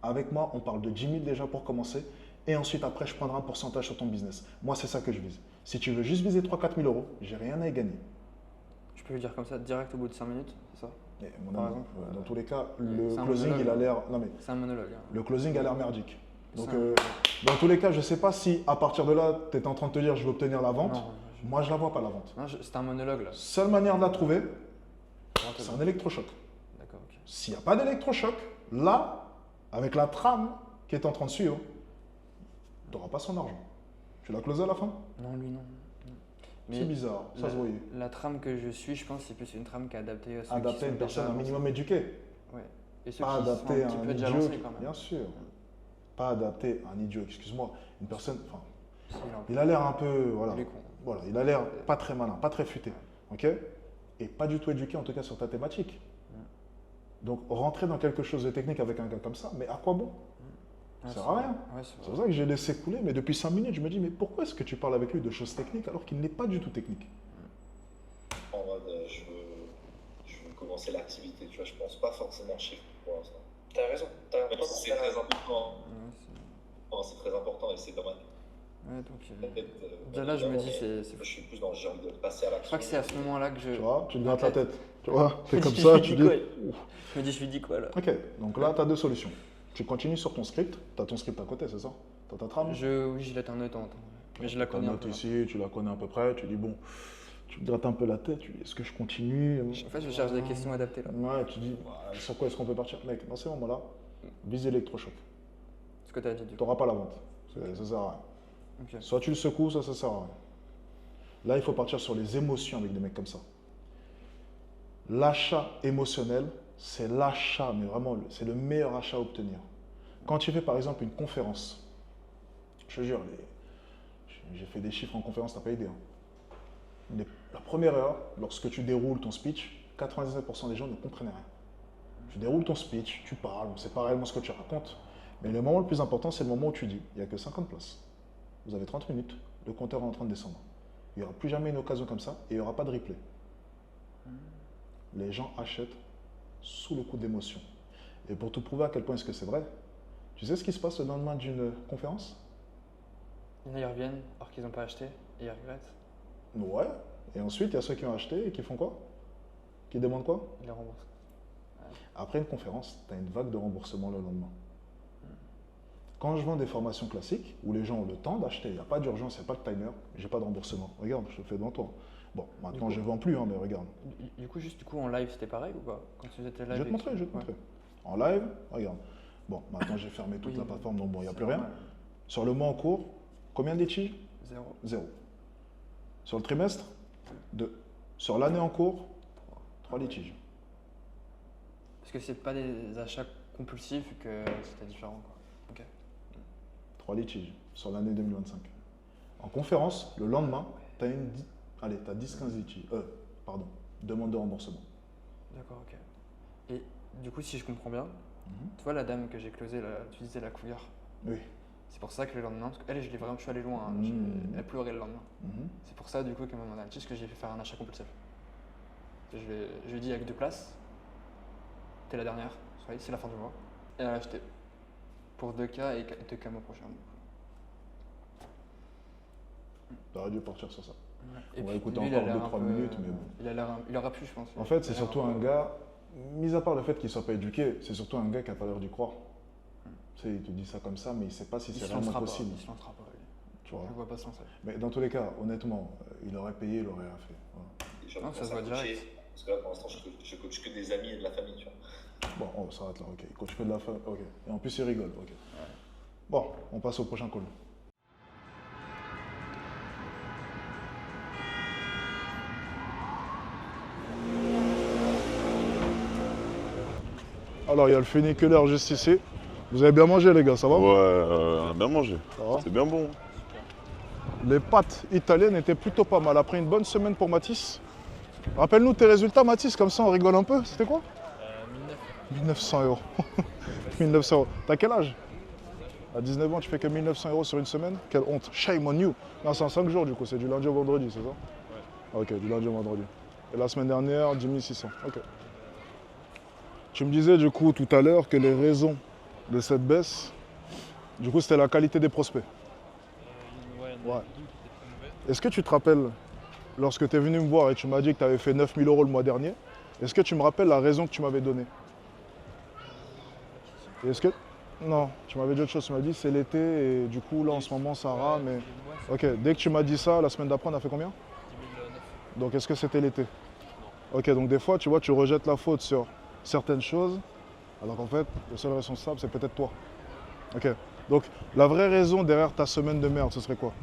Avec moi, on parle de 10 000 déjà pour commencer. Et ensuite, après, je prendrai un pourcentage sur ton business. Moi, c'est ça que je vise. Si tu veux juste viser 3-4 000 euros, j'ai rien à y gagner. Je peux lui dire comme ça, direct au bout de 5 minutes, c'est ça? Et mon Par ami, exemple, dans tous les cas, c'est le un closing, monologue, il a hein. l'air... Non mais, C'est un monologue. Hein. le closing a l'air merdique. Donc, C'est un- dans tous les cas, je ne sais pas si, à partir de là, tu es en train de te dire, je veux obtenir la vente. Non, Moi, je ne la vois pas, la vente. c'est un monologue là. Seule manière de la trouver, Comment te c'est dire un électrochoc. D'accord, ok. S'il n'y a pas d'électrochoc, là, avec la trame qui est en train de suivre, tu n'auras pas son argent. Tu l'as closé à la fin? Non, lui non. C'est bizarre, ça se voyait. La trame que je suis, je pense, c'est plus une trame qui est adaptée à ceux qui Adapté à sont une personne déjà un minimum éduquée. Ouais. Et ceux Pas qui sont adapté un à petit un peu déjà idiot. lancés quand même. Bien sûr. Pas adapté à un idiot, excuse-moi. Une personne. Enfin, Si, il a l'air un peu. Voilà. Il est con. Voilà, il a l'air pas très malin, pas très futé. Ok? Et pas du tout éduqué, en tout cas, sur ta thématique. Donc, rentrer dans quelque chose de technique avec un gars comme ça, mais à quoi bon? Ouais, Ça sert à rien. Ouais, C'est pour ça que j'ai laissé couler, mais depuis 5 minutes, je me dis, mais pourquoi est-ce que tu parles avec lui de choses techniques alors qu'il n'est pas du tout technique? En mode, je veux commencer l'activité, tu vois, je pense pas forcément chiffre pour l'instant. T'as raison. T'as Même si c'est très important, Ouais, non, c'est très important et c'est dommage. ouais, donc, Peut-être, déjà là, je me dis, mais c'est. je suis plus dans le genre de passer à Je l'action. crois que c'est à ce moment-là que je. Tu vois, tu te grattes Ok. la tête. Tu vois, Je fais me comme dis, ça, je tu lui dis. dis quoi Ouf. Je me dis, je lui dis quoi là? Ok, donc là, tu as deux solutions. Tu continues sur ton script, tu as ton script à côté, c'est ça? Tu as ta trame? Oui, je l'ai en note, mais je la connais un note peu. ici, tu la connais à peu près, tu dis bon, tu te grattes un peu la tête, tu dis est-ce que je continue? En fait, je cherche des questions adaptées là. Ouais, tu dis ouais, sur quoi est-ce qu'on peut partir? Mec, dans ces moments-là, vise électrochoc. Ce que tu as dit du Tu coup. n'auras pas la vente, ça sert à rien. Ok. Soit tu le secoues, soit ça sert à rien. Là, il faut partir sur les émotions avec des mecs comme ça. L'achat émotionnel, c'est l'achat, mais vraiment, c'est le meilleur achat à obtenir. Quand tu fais par exemple une conférence, je te jure, j'ai fait des chiffres en conférence, tu n'as pas idée. Hein. La première heure, lorsque tu déroules ton speech, 99% des gens ne comprennent rien. Tu déroules ton speech, tu parles, on ne sait pas réellement ce que tu racontes. Mais le moment le plus important, c'est le moment où tu dis, il n'y a que 50 places. Vous avez 30 minutes, le compteur est en train de descendre. Il n'y aura plus jamais une occasion comme ça et il n'y aura pas de replay. Les gens achètent sous le coup d'émotion. Et pour te prouver à quel point est-ce que c'est vrai, tu sais ce qui se passe le lendemain d'une conférence? Il y en a, ils reviennent alors qu'ils n'ont pas acheté et ils regrettent. Ouais. Et ensuite, il y a ceux qui ont acheté et qui font quoi? Qui demandent quoi? Ils les remboursent. Après une conférence, tu as une vague de remboursement le lendemain. Quand je vends des formations classiques, où les gens ont le temps d'acheter, il n'y a pas d'urgence, il n'y a pas de timer, j'ai pas de remboursement. Regarde, je te fais devant toi. Bon, maintenant je ne vends plus, hein, mais regarde. Du coup, en live, c'était pareil ou pas? Quand tu étais live Je vais te montrer, je vais te montrer. En live, regarde. Bon, maintenant j'ai fermé toute la plateforme, donc bon, il n'y a plus rien. Sur le mois en cours, combien de litiges? 0. 0. Sur le trimestre, 2. Sur l'année en cours, 3 litiges. Parce que c'est pas des achats compulsifs que c'était différent quoi. Ok. 3 litiges sur l'année 2025. En conférence, le lendemain, tu as 10-15 litiges. Demande de remboursement. D'accord, ok. Et du coup, si je comprends bien, tu vois la dame que j'ai closée, là, tu disais la couillère. Oui. C'est pour ça que le lendemain, parce qu'elle, je suis allé loin, hein, elle pleurait le lendemain. C'est pour ça, du coup, qu'à un moment donné, tu sais ce que j'ai fait faire un achat compulsif. Je lui ai dit avec 2 places, t'es la dernière, c'est la fin du mois. Et elle a acheté pour 2K et 2K mois prochain. T'aurais dû partir sur ça. Et On va puis, écouter lui, encore 2-3 minutes, mais bon. Il aura pu, je pense. En fait, c'est surtout un gars, mis à part le fait qu'il ne soit pas éduqué, c'est surtout un gars qui n'a pas l'air d'y croire. Tu sais, il te dit ça comme ça, mais il ne sait pas si c'est vraiment possible. Il se lancera pas. Tu vois. Je ne vois pas se lancer. Mais dans tous les cas, honnêtement, il aurait payé, il aurait rien fait. Voilà. Non, ça se voit direct. Parce que là, pour l'instant, je coach que des amis et de la famille, tu vois. Bon, on s'arrête là, ok. Il coach que de la famille, ok. Et en plus, il rigole, ok. Bon, on passe au prochain call. Alors, il y a le funiculaire juste ici. Vous avez bien mangé, les gars, ça va? Ouais, on a bien mangé. Ça va? C'est bien bon. Les pâtes italiennes étaient plutôt pas mal. Après une bonne semaine pour Mathis. Rappelle-nous tes résultats, Mathis, comme ça on rigole un peu. C'était quoi 1900 euros. 1900 euros. T'as quel âge? À 19 ans, tu fais que 1900 euros sur une semaine? Quelle honte. Shame on you. Non, c'est en 5 jours du coup, c'est du lundi au vendredi, c'est ça? Ouais. Ok, du lundi au vendredi. Et la semaine dernière, 10 600. Ok. Tu me disais du coup tout à l'heure que les raisons de cette baisse, du coup, c'était la qualité des prospects. Ouais. Est-ce que tu te rappelles, lorsque tu es venu me voir et tu m'as dit que tu avais fait 9000 euros le mois dernier, est-ce que tu me rappelles la raison que tu m'avais donnée? Est-ce que... Non, tu m'avais dit autre chose, tu m'as dit c'est l'été et du coup là en ce moment ça rame. Et... Ok, dès que tu m'as dit ça, la semaine d'après on a fait combien? 10 900. Donc est-ce que c'était l'été? Non. Ok, donc des fois tu vois, tu rejettes la faute sur certaines choses, alors qu'en fait le seul responsable c'est peut-être toi. Ok, donc la vraie raison derrière ta semaine de merde, ce serait quoi?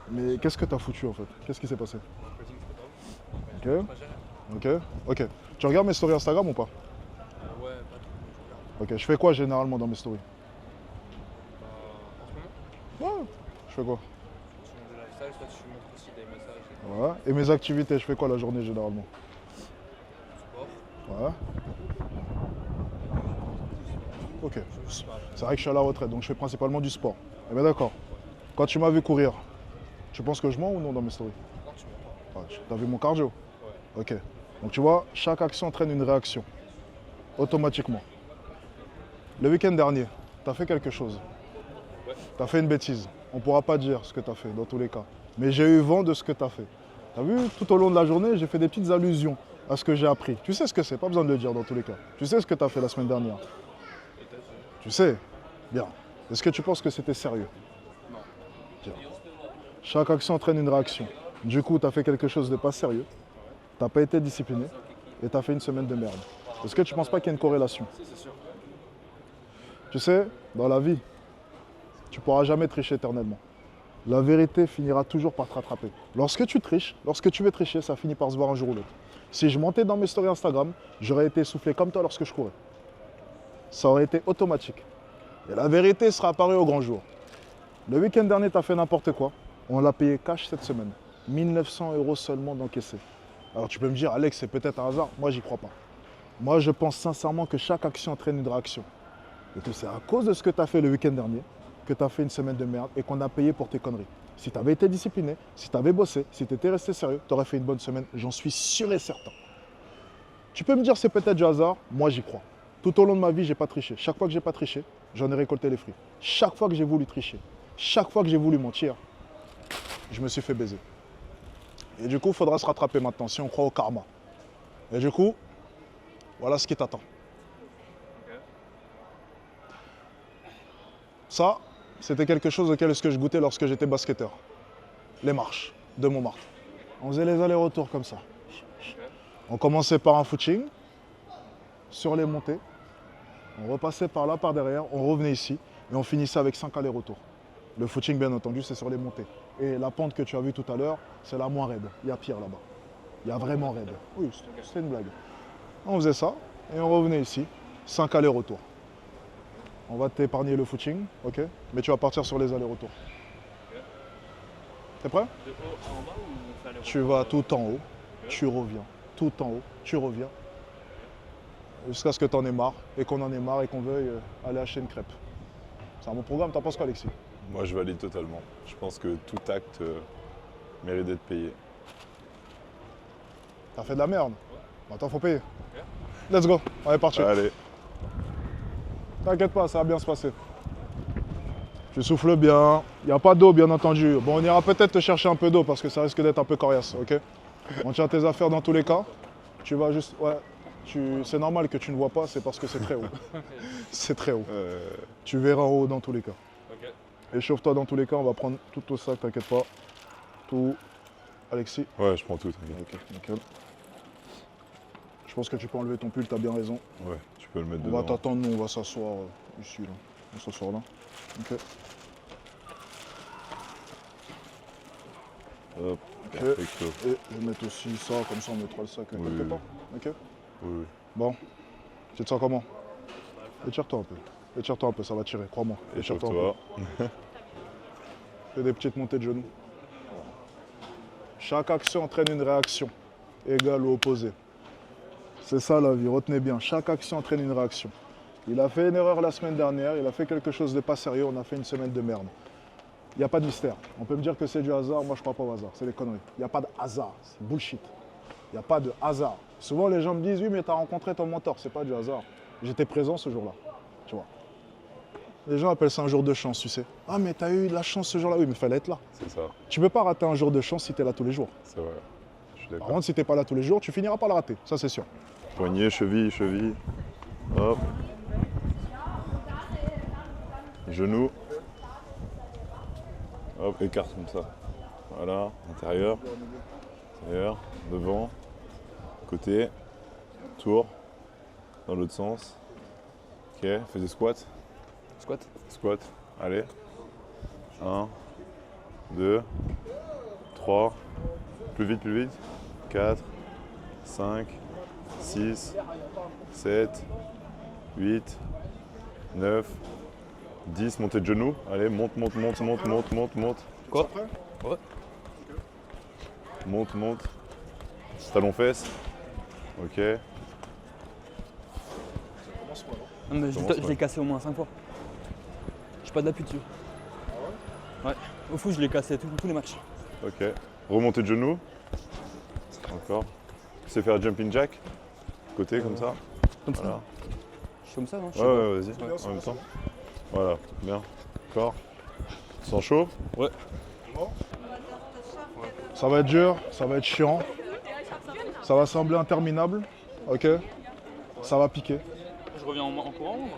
Mais qu'est-ce que t'as foutu en fait? Qu'est-ce qui s'est passé? Ok, ok, ok. Tu regardes mes stories Instagram ou pas? Ouais, pas trop. Ok, je fais quoi généralement dans mes stories? En ce moment, Ouais, je fais quoi? tu montes des lifestyles, soit tu montres aussi des messages. Ouais. Et mes activités, je fais quoi la journée généralement? Sport. Ouais. Ok. C'est vrai que je suis à la retraite, donc je fais principalement du sport. Eh bien d'accord. Quand tu m'as vu courir, tu penses que je mens ou non dans mes stories? Non, tu mens pas. T'as vu mon cardio? Ouais. Ok. Donc tu vois, chaque action entraîne une réaction. Automatiquement. Le week-end dernier, tu as fait quelque chose. Ouais. Tu as fait une bêtise. On ne pourra pas dire ce que tu as fait dans tous les cas. Mais j'ai eu vent de ce que tu as fait. Tu as vu, tout au long de la journée, j'ai fait des petites allusions à ce que j'ai appris. Tu sais ce que c'est, pas besoin de le dire dans tous les cas. Tu sais ce que tu as fait la semaine dernière. Tu sais? Bien. Est-ce que tu penses que c'était sérieux? Non. Bien. Chaque action entraîne une réaction. Du coup, tu as fait quelque chose de pas sérieux. Tu n'as pas été discipliné. Et tu as fait une semaine de merde. Est-ce que tu ne penses pas qu'il y a une corrélation? Si, c'est sûr. Tu sais, dans la vie, tu ne pourras jamais tricher éternellement. La vérité finira toujours par te rattraper. Lorsque tu triches, lorsque tu veux tricher, ça finit par se voir un jour ou l'autre. Si je mentais dans mes stories Instagram, j'aurais été essoufflé comme toi lorsque je courais. Ça aurait été automatique. Et la vérité sera apparue au grand jour. Le week-end dernier, tu as fait n'importe quoi. On l'a payé cash cette semaine. 1900 euros seulement d'encaissé. Alors tu peux me dire, Alex, c'est peut-être un hasard. Moi, j'y crois pas. Moi, je pense sincèrement que chaque action entraîne une réaction. Et que c'est à cause de ce que tu as fait le week-end dernier que tu as fait une semaine de merde et qu'on a payé pour tes conneries. Si tu avais été discipliné, si tu avais bossé, si tu étais resté sérieux, tu aurais fait une bonne semaine, j'en suis sûr et certain. Tu peux me dire c'est peut-être du hasard, moi j'y crois. Tout au long de ma vie, j'ai pas triché. Chaque fois que j'ai pas triché, j'en ai récolté les fruits. Chaque fois que j'ai voulu tricher, chaque fois que j'ai voulu mentir, je me suis fait baiser. Et du coup, il faudra se rattraper maintenant si on croit au karma. Et du coup, voilà ce qui t'attend. Ça, c'était quelque chose auquel je goûtais lorsque j'étais basketteur. Les marches de Montmartre. On faisait les allers-retours comme ça. On commençait par un footing, sur les montées. On repassait par là, par derrière, on revenait ici et on finissait avec 5 allers-retours. Le footing, bien entendu, c'est sur les montées. Et la pente que tu as vue tout à l'heure, c'est la moins raide. Il y a pire là-bas. Il y a vraiment raide. Oui, c'était une blague. On faisait ça et on revenait ici, 5 allers-retours. On va t'épargner le footing, ok? Mais tu vas partir sur les allers-retours. T'es prêt? De haut en bas ou on fait aller Tu vas tout en haut, tu reviens. Tout en haut, tu reviens. Jusqu'à ce que tu en aies marre et qu'on en ait marre et qu'on veuille aller acheter une crêpe. C'est un bon programme, t'en penses quoi, Alexis? Moi, je valide totalement. Je pense que tout acte mérite d'être payé. T'as fait de la merde? Attends, faut payer. Let's go, on est parti. Allez. T'inquiète pas, ça va bien se passer. Tu souffles bien. Il n'y a pas d'eau, bien entendu. Bon, on ira peut-être te chercher un peu d'eau parce que ça risque d'être un peu coriace, ok? On tient tes affaires dans tous les cas. Tu vas juste... Ouais, c'est normal que tu ne vois pas, c'est parce que c'est très haut. C'est très haut. Tu verras en haut dans tous les cas. Ok. Échauffe-toi dans tous les cas, on va prendre tout au sac, t'inquiète pas. Tout. Alexis? Ouais, je prends tout, t'inquiète. Ok, nickel. Je pense que tu peux enlever ton pull, t'as bien raison. Ouais, tu peux le mettre On dedans. va t'attendre, nous, on va s'asseoir ici, là. On s'asseoir là. Ok. Hop, Ok. perfecto. Et je vais mettre aussi ça, comme ça on mettra le sac quelque Oui. part. Ok. Oui, oui. Bon. Tu te sens comment? Étire-toi un peu. Étire-toi un peu, ça va tirer, crois-moi. Étire-toi un peu. Échauffe-toi. fais des petites montées de genoux. Chaque action entraîne une réaction, égale ou opposée. C'est ça la vie, retenez bien. Chaque action entraîne une réaction. Il a fait une erreur la semaine dernière, il a fait quelque chose de pas sérieux, on a fait une semaine de merde. Il n'y a pas de mystère. On peut me dire que c'est du hasard, moi je crois pas au hasard, c'est des conneries. Il n'y a pas de hasard, c'est bullshit. Il n'y a pas de hasard. Souvent les gens me disent, oui mais tu as rencontré ton mentor, c'est pas du hasard. J'étais présent ce jour-là, tu vois. Les gens appellent ça un jour de chance, tu sais. Ah mais tu as eu de la chance ce jour-là, oui mais il fallait être là. C'est ça, Tu peux pas rater un jour de chance si tu es là tous les jours. c'est vrai. Je suis Par d'accord. contre si tu n'es pas là tous les jours, tu finiras par le rater, ça c'est sûr. Poignet, cheville, cheville. Hop. Genou. Hop, écarte comme ça. Voilà, intérieur. Intérieur, devant. Côté. Tour. Dans l'autre sens. Ok, fais des squats. Squat. Squat. Allez. 1, 2, 3. Plus vite, plus vite. 4, 5, 6, 7, 8, 9, 10. Montée de genoux. Allez, monte, monte, monte, monte, monte, monte, monte. Quoi? Ouais. Monte, monte. Talon fesse. Ok. Non, mais je Commence, l'ai ouais. cassé au moins 5 fois. J'ai pas d'appui dessus. Ouais. Au foot, je l'ai cassé tous les matchs. Ok. Remontée de genoux. Encore. Tu sais faire jumping jack. Côté comme ça. Comme ça. Voilà. Je suis comme ça, non? Je Ouais, sais ouais, vas-y. En même temps. Voilà. Bien. Encore. Tu sens chaud? Ouais. Ça va être dur, ça va être chiant. Ça va sembler interminable, ok? Ça va piquer. Je reviens en courant ou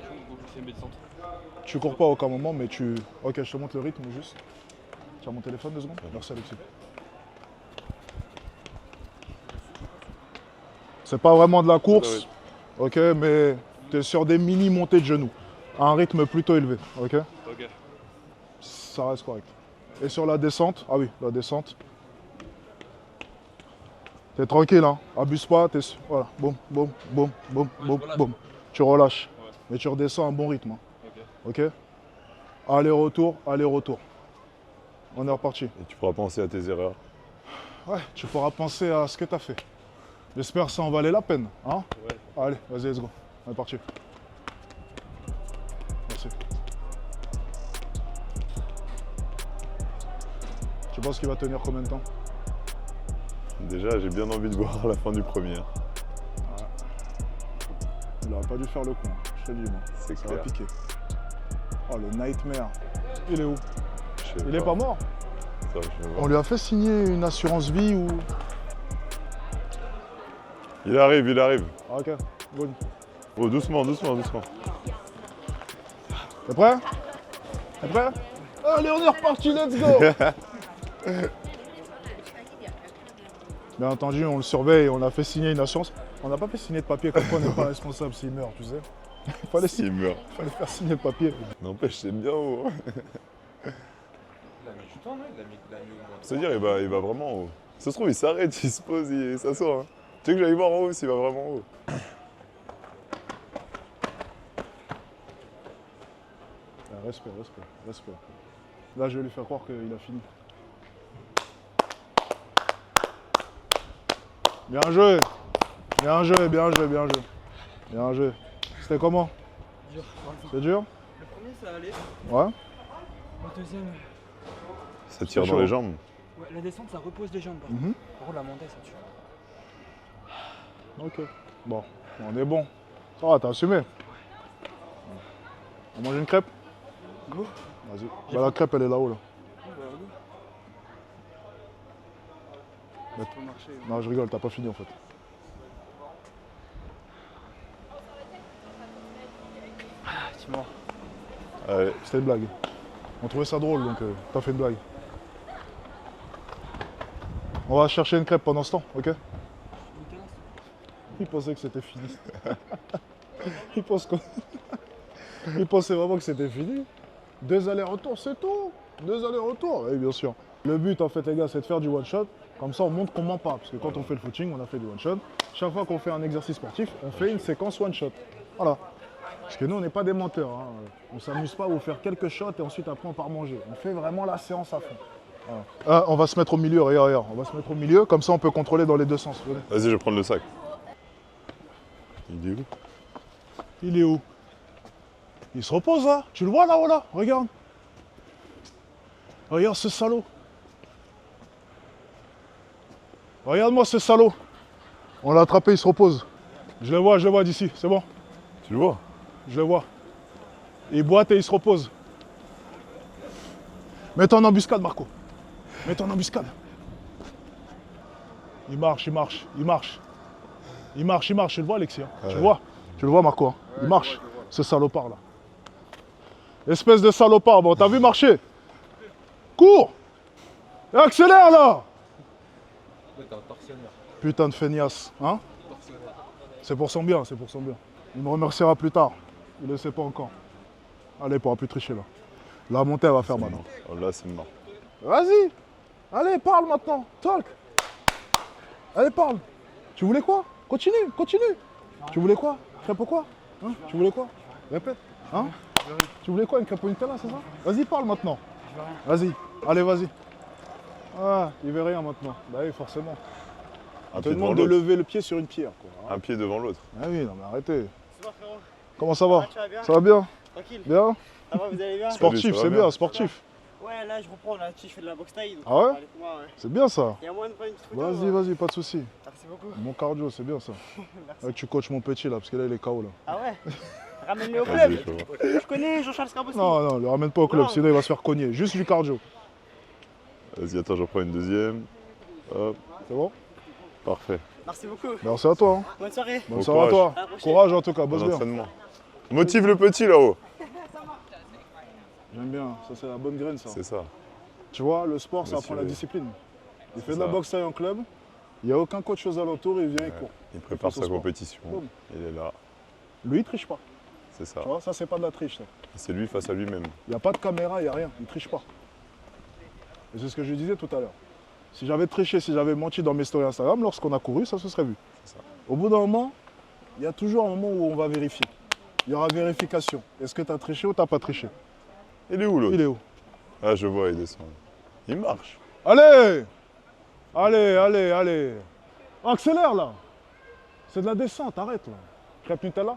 je fais mes descentes? Tu cours pas à aucun moment, mais tu... Ok, je te montre le rythme juste. Tu as mon téléphone 2 secondes? Merci Alexis. C'est pas vraiment de la course, ok, mais tu es sur des mini montées de genoux, à un rythme plutôt élevé, ok? Ok. Ça reste correct. Et sur la descente, ah oui, la descente. T'es tranquille, hein, abuse pas, voilà, boum, boum, boum, boum, boum, boum. Tu relâches, mais tu redescends à un bon rythme, hein. Ok? Aller-retour, aller-retour. On est reparti. Et tu pourras penser à tes erreurs. Ouais, tu pourras penser à ce que t'as fait. J'espère que ça en valait la peine, hein? Ouais. Allez, vas-y, let's go. On est parti. Merci. Tu penses qu'il va tenir combien de temps? Déjà, j'ai bien envie de voir la fin du premier. Il aurait pas dû faire le con, je te le dis moi. C'est Ça clair. va piquer. Oh le nightmare. Il est où? Je sais Il est pas mort? Ça, je vais On voir. lui a fait signer une assurance vie ou... Il arrive, il arrive. Ah, ok, good. Oh, doucement, doucement, doucement. T'es prêt? T'es prêt? Allez, on est reparti, let's go! Bien entendu, on le surveille, on a fait signer une assurance. On n'a pas fait signer de papier comme quoi on n'est pas responsable s'il meurt, tu sais. S'il meurt. Fallait faire signer le papier. N'empêche, c'est bien haut. Il a mis du temps, non? Il a mis au moins C'est-à-dire, il va vraiment haut. Ça se trouve, il s'arrête, il se pose, il s'assoit. Hein. Tu veux que j'aille voir en haut s'il va vraiment haut? Respect, respect, respect. Là, je vais lui faire croire qu'il a fini. Bien joué! Bien joué, bien joué, bien joué. Bien joué. C'était comment? Dur. C'est dur? Le premier, ça allait. Ouais? Le deuxième, Ça tire C'est dans chaud. les jambes. ouais, la descente, ça repose les jambes. Par contre. Mhm. Par contre, la montée, ça tue. Ok. Bon, on est bon. Ça va, t'as assumé. On mange une crêpe? Go. Vas-y. Bah, la crêpe, elle est là-haut, là. Ça peut marcher. Non, je rigole, t'as pas fini en fait. C'est mort. Allez, C'était une blague. On trouvait ça drôle, donc t'as fait une blague. On va chercher une crêpe pendant ce temps, ok? Il pensait que c'était fini. Il pensait vraiment que c'était fini. 2 allers-retours, c'est tout. 2 allers-retours, oui, bien sûr. Le but, en fait, les gars, c'est de faire du one-shot. Comme ça, on montre qu'on ment pas. Parce que quand on fait le footing, on a fait du one-shot. Chaque fois qu'on fait un exercice sportif, on fait une séquence one-shot. Voilà. Parce que nous, on n'est pas des menteurs. Hein. On ne s'amuse pas à vous faire quelques shots et ensuite après on part manger. On fait vraiment la séance à fond. Voilà. Ah, on va se mettre au milieu, regarde. On va se mettre au milieu, comme ça on peut contrôler dans les deux sens. Vas-y, je vais prendre le sac. Il est où? Il est où? Il se repose là. Tu le vois là-haut là? Regarde. Regarde ce salaud. Regarde-moi ce salaud. On l'a attrapé, il se repose. Je le vois d'ici, c'est bon. Tu le vois? Je le vois. Il boite et il se repose. Mets-toi en embuscade, Marco. Mets-toi en embuscade. Il marche. Tu le vois, Alexis. Hein. Ouais. Tu le vois, Marco. Hein. Il marche, ce salopard là. Espèce de salopard, bon, t'as vu marcher? Cours! Et accélère là! Putain de feignasse, hein? C'est pour son bien. Il me remerciera plus tard. Il ne le sait pas encore. Allez, il pourra plus tricher là. La montée, elle va faire maintenant. Oh, là, c'est mort. Vas-y! Allez, parle maintenant! Talk! Allez, parle! Tu voulais quoi? Continue! Tu voulais quoi? Crêpe au quoi? Hein? Tu voulais quoi? Répète! Hein? Tu voulais quoi? Une crêpe au Nutella, c'est ça? Vas-y, parle maintenant! Vas-y! Allez, vas-y! Ah, il veut rien maintenant. Bah oui, forcément. On te demande de lever le pied sur une pierre. Quoi. Un pied devant l'autre. Ah oui, non mais arrêtez. Ça va, frérot? Comment ça va? Tu vas bien? Ça va bien? Tranquille. Bien? Ça va, vous allez bien? Sportif, ça va c'est bien. bien, sportif. Ouais, là, je reprends. Là, je fais de la boxe taille. Ah ouais? Allez, pour moi, ouais. C'est bien ça. Il y a moyen de prendre une petite photo? Vas-y, pas de soucis. Merci beaucoup. Mon cardio, c'est bien ça. Merci. Là, tu coaches mon petit là, parce que là, il est KO là. Ah ouais? Ramène-le au Vas-y, club. je vais voir. Je connais Jean-Charles Scarbossi. Non, le ramène pas au club, Non. sinon il va se faire cogner. Juste du cardio. Vas-y, attends, j'en prends une deuxième. Hop, C'est bon? parfait. Merci beaucoup. Merci à toi. Hein. Bonne soirée. Bonne Bon soirée à courage. toi. À la prochaine. Courage en tout cas, bosse Bon bien. entraînement. Motive le petit là-haut. J'aime bien, ça c'est la bonne graine ça. C'est ça. Tu vois, le sport, ça Monsieur, apprend la discipline. Il fait de ça. la boxe taille en club, il n'y a aucun coach aux alentours, il vient, il court. Il prépare fait son sa sport. compétition. Boum. Il est là. Lui, il triche pas. C'est ça. Tu vois, ça c'est pas de la triche. Ça. C'est lui face à lui-même. Il n'y a pas de caméra, il n'y a rien, il triche pas. Et c'est ce que je disais tout à l'heure. Si j'avais triché, si j'avais menti dans mes stories Instagram, lorsqu'on a couru, ça se serait vu. C'est ça. Au bout d'un moment, il y a toujours un moment où on va vérifier. Il y aura vérification. Est-ce que tu as triché ou tu n'as pas triché? Il est où l'autre? Il est où? Ah, je vois, il descend. Il marche. Allez! Allez! Accélère là! C'est de la descente, arrête là. Crêpe Nutella?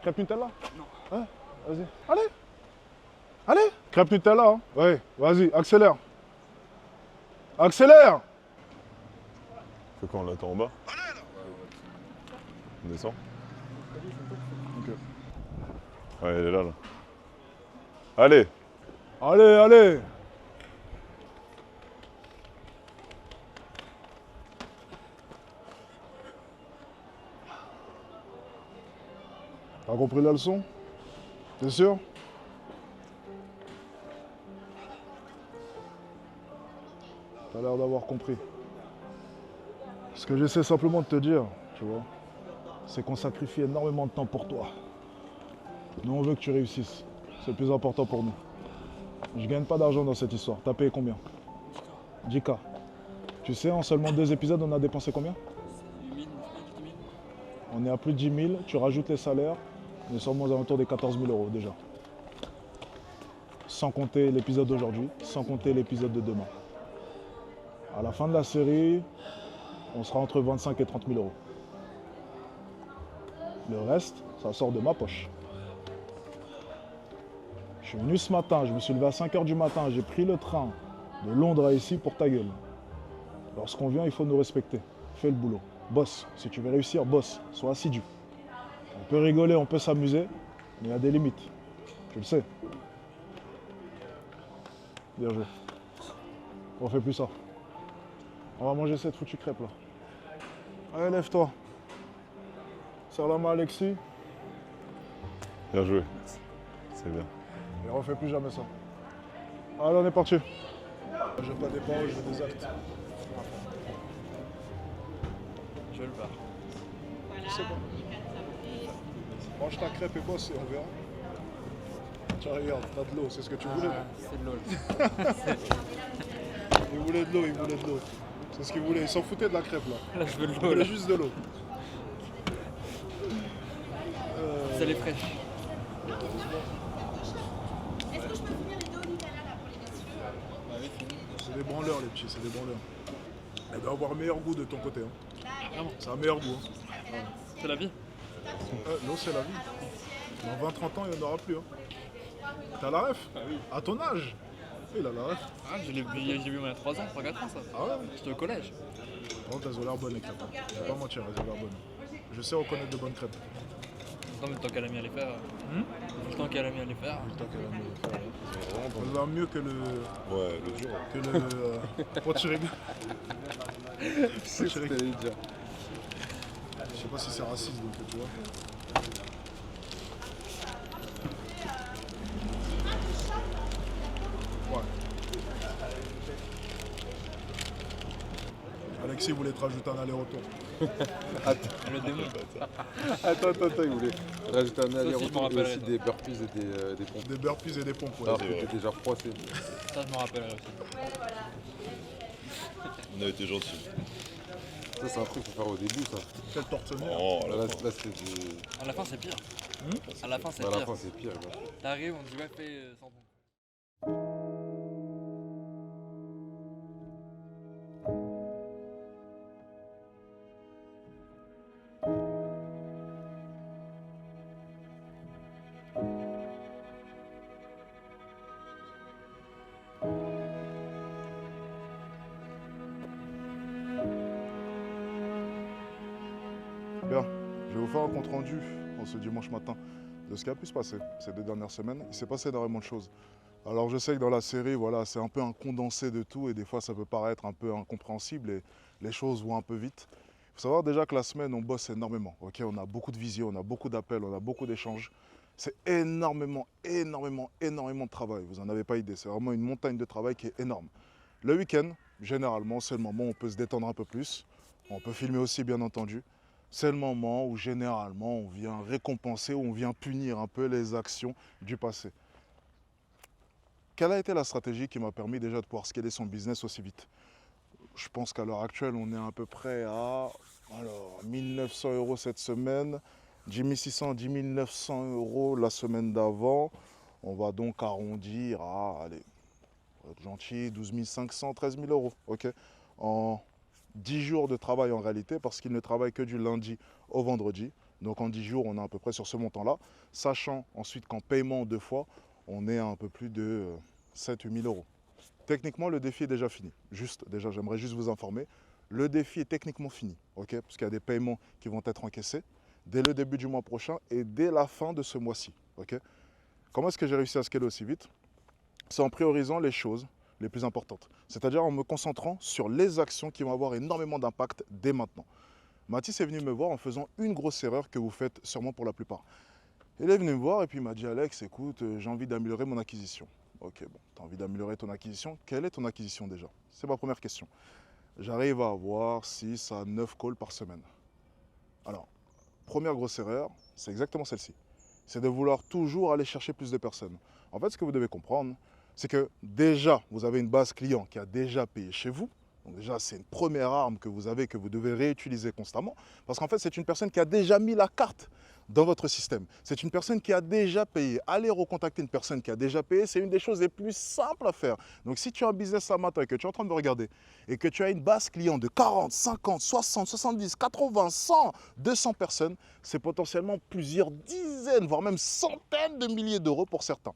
Crêpe Nutella? Non. Hein? Vas-y. Allez! Crêpe Nutella, hein? Ouais, vas-y, accélère. Accélère! Faut qu'on l'attend en bas. On descend. Ok. Ouais, il est là. Allez! Allez! T'as compris la leçon? T'es sûr? T'as l'air d'avoir compris. Ce que j'essaie simplement de te dire, tu vois, c'est qu'on sacrifie énormément de temps pour toi. Nous, on veut que tu réussisses. C'est le plus important pour nous. Je gagne pas d'argent dans cette histoire. T'as payé combien? 10K. Tu sais, en seulement 2 épisodes, on a dépensé combien? On est à plus de 10 000. Tu rajoutes les salaires, on est sûrement aux alentours des 14 000 € déjà. Sans compter l'épisode d'aujourd'hui, sans compter l'épisode de demain. À la fin de la série, on sera entre 25 et 30 000 €. Le reste, ça sort de ma poche. Je suis venu ce matin, je me suis levé à 5 h du matin, j'ai pris le train de Londres à ici pour ta gueule. Lorsqu'on vient, il faut nous respecter. Fais le boulot. Bosse. Si tu veux réussir, bosse. Sois assidu. On peut rigoler, on peut s'amuser, mais il y a des limites. Tu le sais. Bien joué. On fait plus ça. On va manger cette foutue crêpe là. Allez, lève-toi. Serre la main à Alexis. Bien joué. C'est bien. Et on refait plus jamais ça. Allez, on est parti. Je veux pas des paroles, je veux des actes. Je le barre. Tu sais quoi? Mange ta crêpe et bosse et on verra. Tiens, regarde, t'as de l'eau, c'est ce que tu voulais. C'est de l'eau. Il voulait de l'eau. C'est ce qu'il voulait, il s'en foutait de la crêpe là. Là, je veux de Il l'eau. voulait Là. juste de l'eau. Pizza les fraîches. C'est des branleurs les petits, c'est des branleurs. Elle doit avoir meilleur goût de ton côté. Hein. Ça a meilleur goût. Hein. C'est la vie. L'eau c'est la vie. Dans 20-30 ans il n'y en aura plus. Hein. T'as la ref? À ton âge? Il a la ref. Ah, j'ai vu il y a 3 ans, 3-4 ans ça. Ah ouais? J'étais au collège. Par contre, elles ont l'air bonnes les crêpes. Je vais pas mentir, elles ont l'air bonnes. Je sais reconnaître de bonnes crêpes. Non, mais le temps qu'elle a mis à les faire. Le temps qu'elle a mis à les faire. Le temps qu'elle a mis à les faire. Elles ont l'air mieux que le. Ouais, le jour. Que le. Pochirib. C'est ce que t'allais dire. Je sais pas si c'est raciste donc tu vois. Ouais. Alexis voulait te rajouter un aller-retour. Le démon. Attends, il voulait rajouter un aussi, je aller-retour m'en et rappellerai, aussi ça. des burpees et des pompes. Des burpees et des pompes, ouais. Alors que t'es déjà froissé. Ça, je me rappelle aussi. On a été gentils. Ça, c'est un truc qu'il faut faire au début, ça. Quel tortionnaire. Oh, Là, c'était du... À la fin, c'est pire. À la fin, c'est À la pire. fin, c'est pire. Ouais. T'arrives, on te dit ouais, fais sans pompe. Bien, je vais vous faire un compte rendu en ce dimanche matin de ce qui a pu se passer ces 2 dernières semaines. Il s'est passé énormément de choses. Alors je sais que dans la série, voilà, c'est un peu un condensé de tout et des fois ça peut paraître un peu incompréhensible et les choses vont un peu vite. Il faut savoir déjà que la semaine, on bosse énormément. Okay, on a beaucoup de visio, on a beaucoup d'appels, on a beaucoup d'échanges. C'est énormément de travail. Vous n'en avez pas idée. C'est vraiment une montagne de travail qui est énorme. Le week-end, généralement, c'est le moment où on peut se détendre un peu plus. On peut filmer aussi, bien entendu. C'est le moment où généralement on vient récompenser ou on vient punir un peu les actions du passé. Quelle a été la stratégie qui m'a permis déjà de pouvoir scaler son business aussi vite? Je pense qu'à l'heure actuelle, on est à peu près à 1900 € cette semaine, 10 600, 10 900 € la semaine d'avant. On va donc arrondir à, allez, pour être gentil, 12 500, 13 000 €. Okay, en 10 jours de travail en réalité, parce qu'il ne travaille que du lundi au vendredi. Donc en 10 jours, on est à peu près sur ce montant-là. Sachant ensuite qu'en paiement 2 fois, on est à un peu plus de 7 000 €. Techniquement, le défi est déjà fini. Déjà, j'aimerais juste vous informer. Le défi est techniquement fini, okay, parce qu'il y a des paiements qui vont être encaissés dès le début du mois prochain et dès la fin de ce mois-ci. Okay. Comment est-ce que j'ai réussi à scaler aussi vite? C'est en priorisant les choses les plus importantes. C'est-à-dire en me concentrant sur les actions qui vont avoir énormément d'impact dès maintenant. Mathis est venu me voir en faisant une grosse erreur que vous faites sûrement pour la plupart. Il est venu me voir et puis il m'a dit « Alex, écoute, j'ai envie d'améliorer mon acquisition. » Ok, bon, tu as envie d'améliorer ton acquisition. Quelle est ton acquisition déjà? C'est ma première question. J'arrive à avoir 6 à 9 calls par semaine. Alors, première grosse erreur, c'est exactement celle-ci. C'est de vouloir toujours aller chercher plus de personnes. En fait, ce que vous devez comprendre, c'est que déjà, vous avez une base client qui a déjà payé chez vous. Donc déjà, c'est une première arme que vous avez, que vous devez réutiliser constamment. Parce qu'en fait, c'est une personne qui a déjà mis la carte dans votre système. C'est une personne qui a déjà payé. Aller recontacter une personne qui a déjà payé, c'est une des choses les plus simples à faire. Donc si tu as un business ce matin et que tu es en train de me regarder et que tu as une base client de 40, 50, 60, 70, 80, 100, 200 personnes, c'est potentiellement plusieurs dizaines, voire même centaines de milliers d'euros pour certains.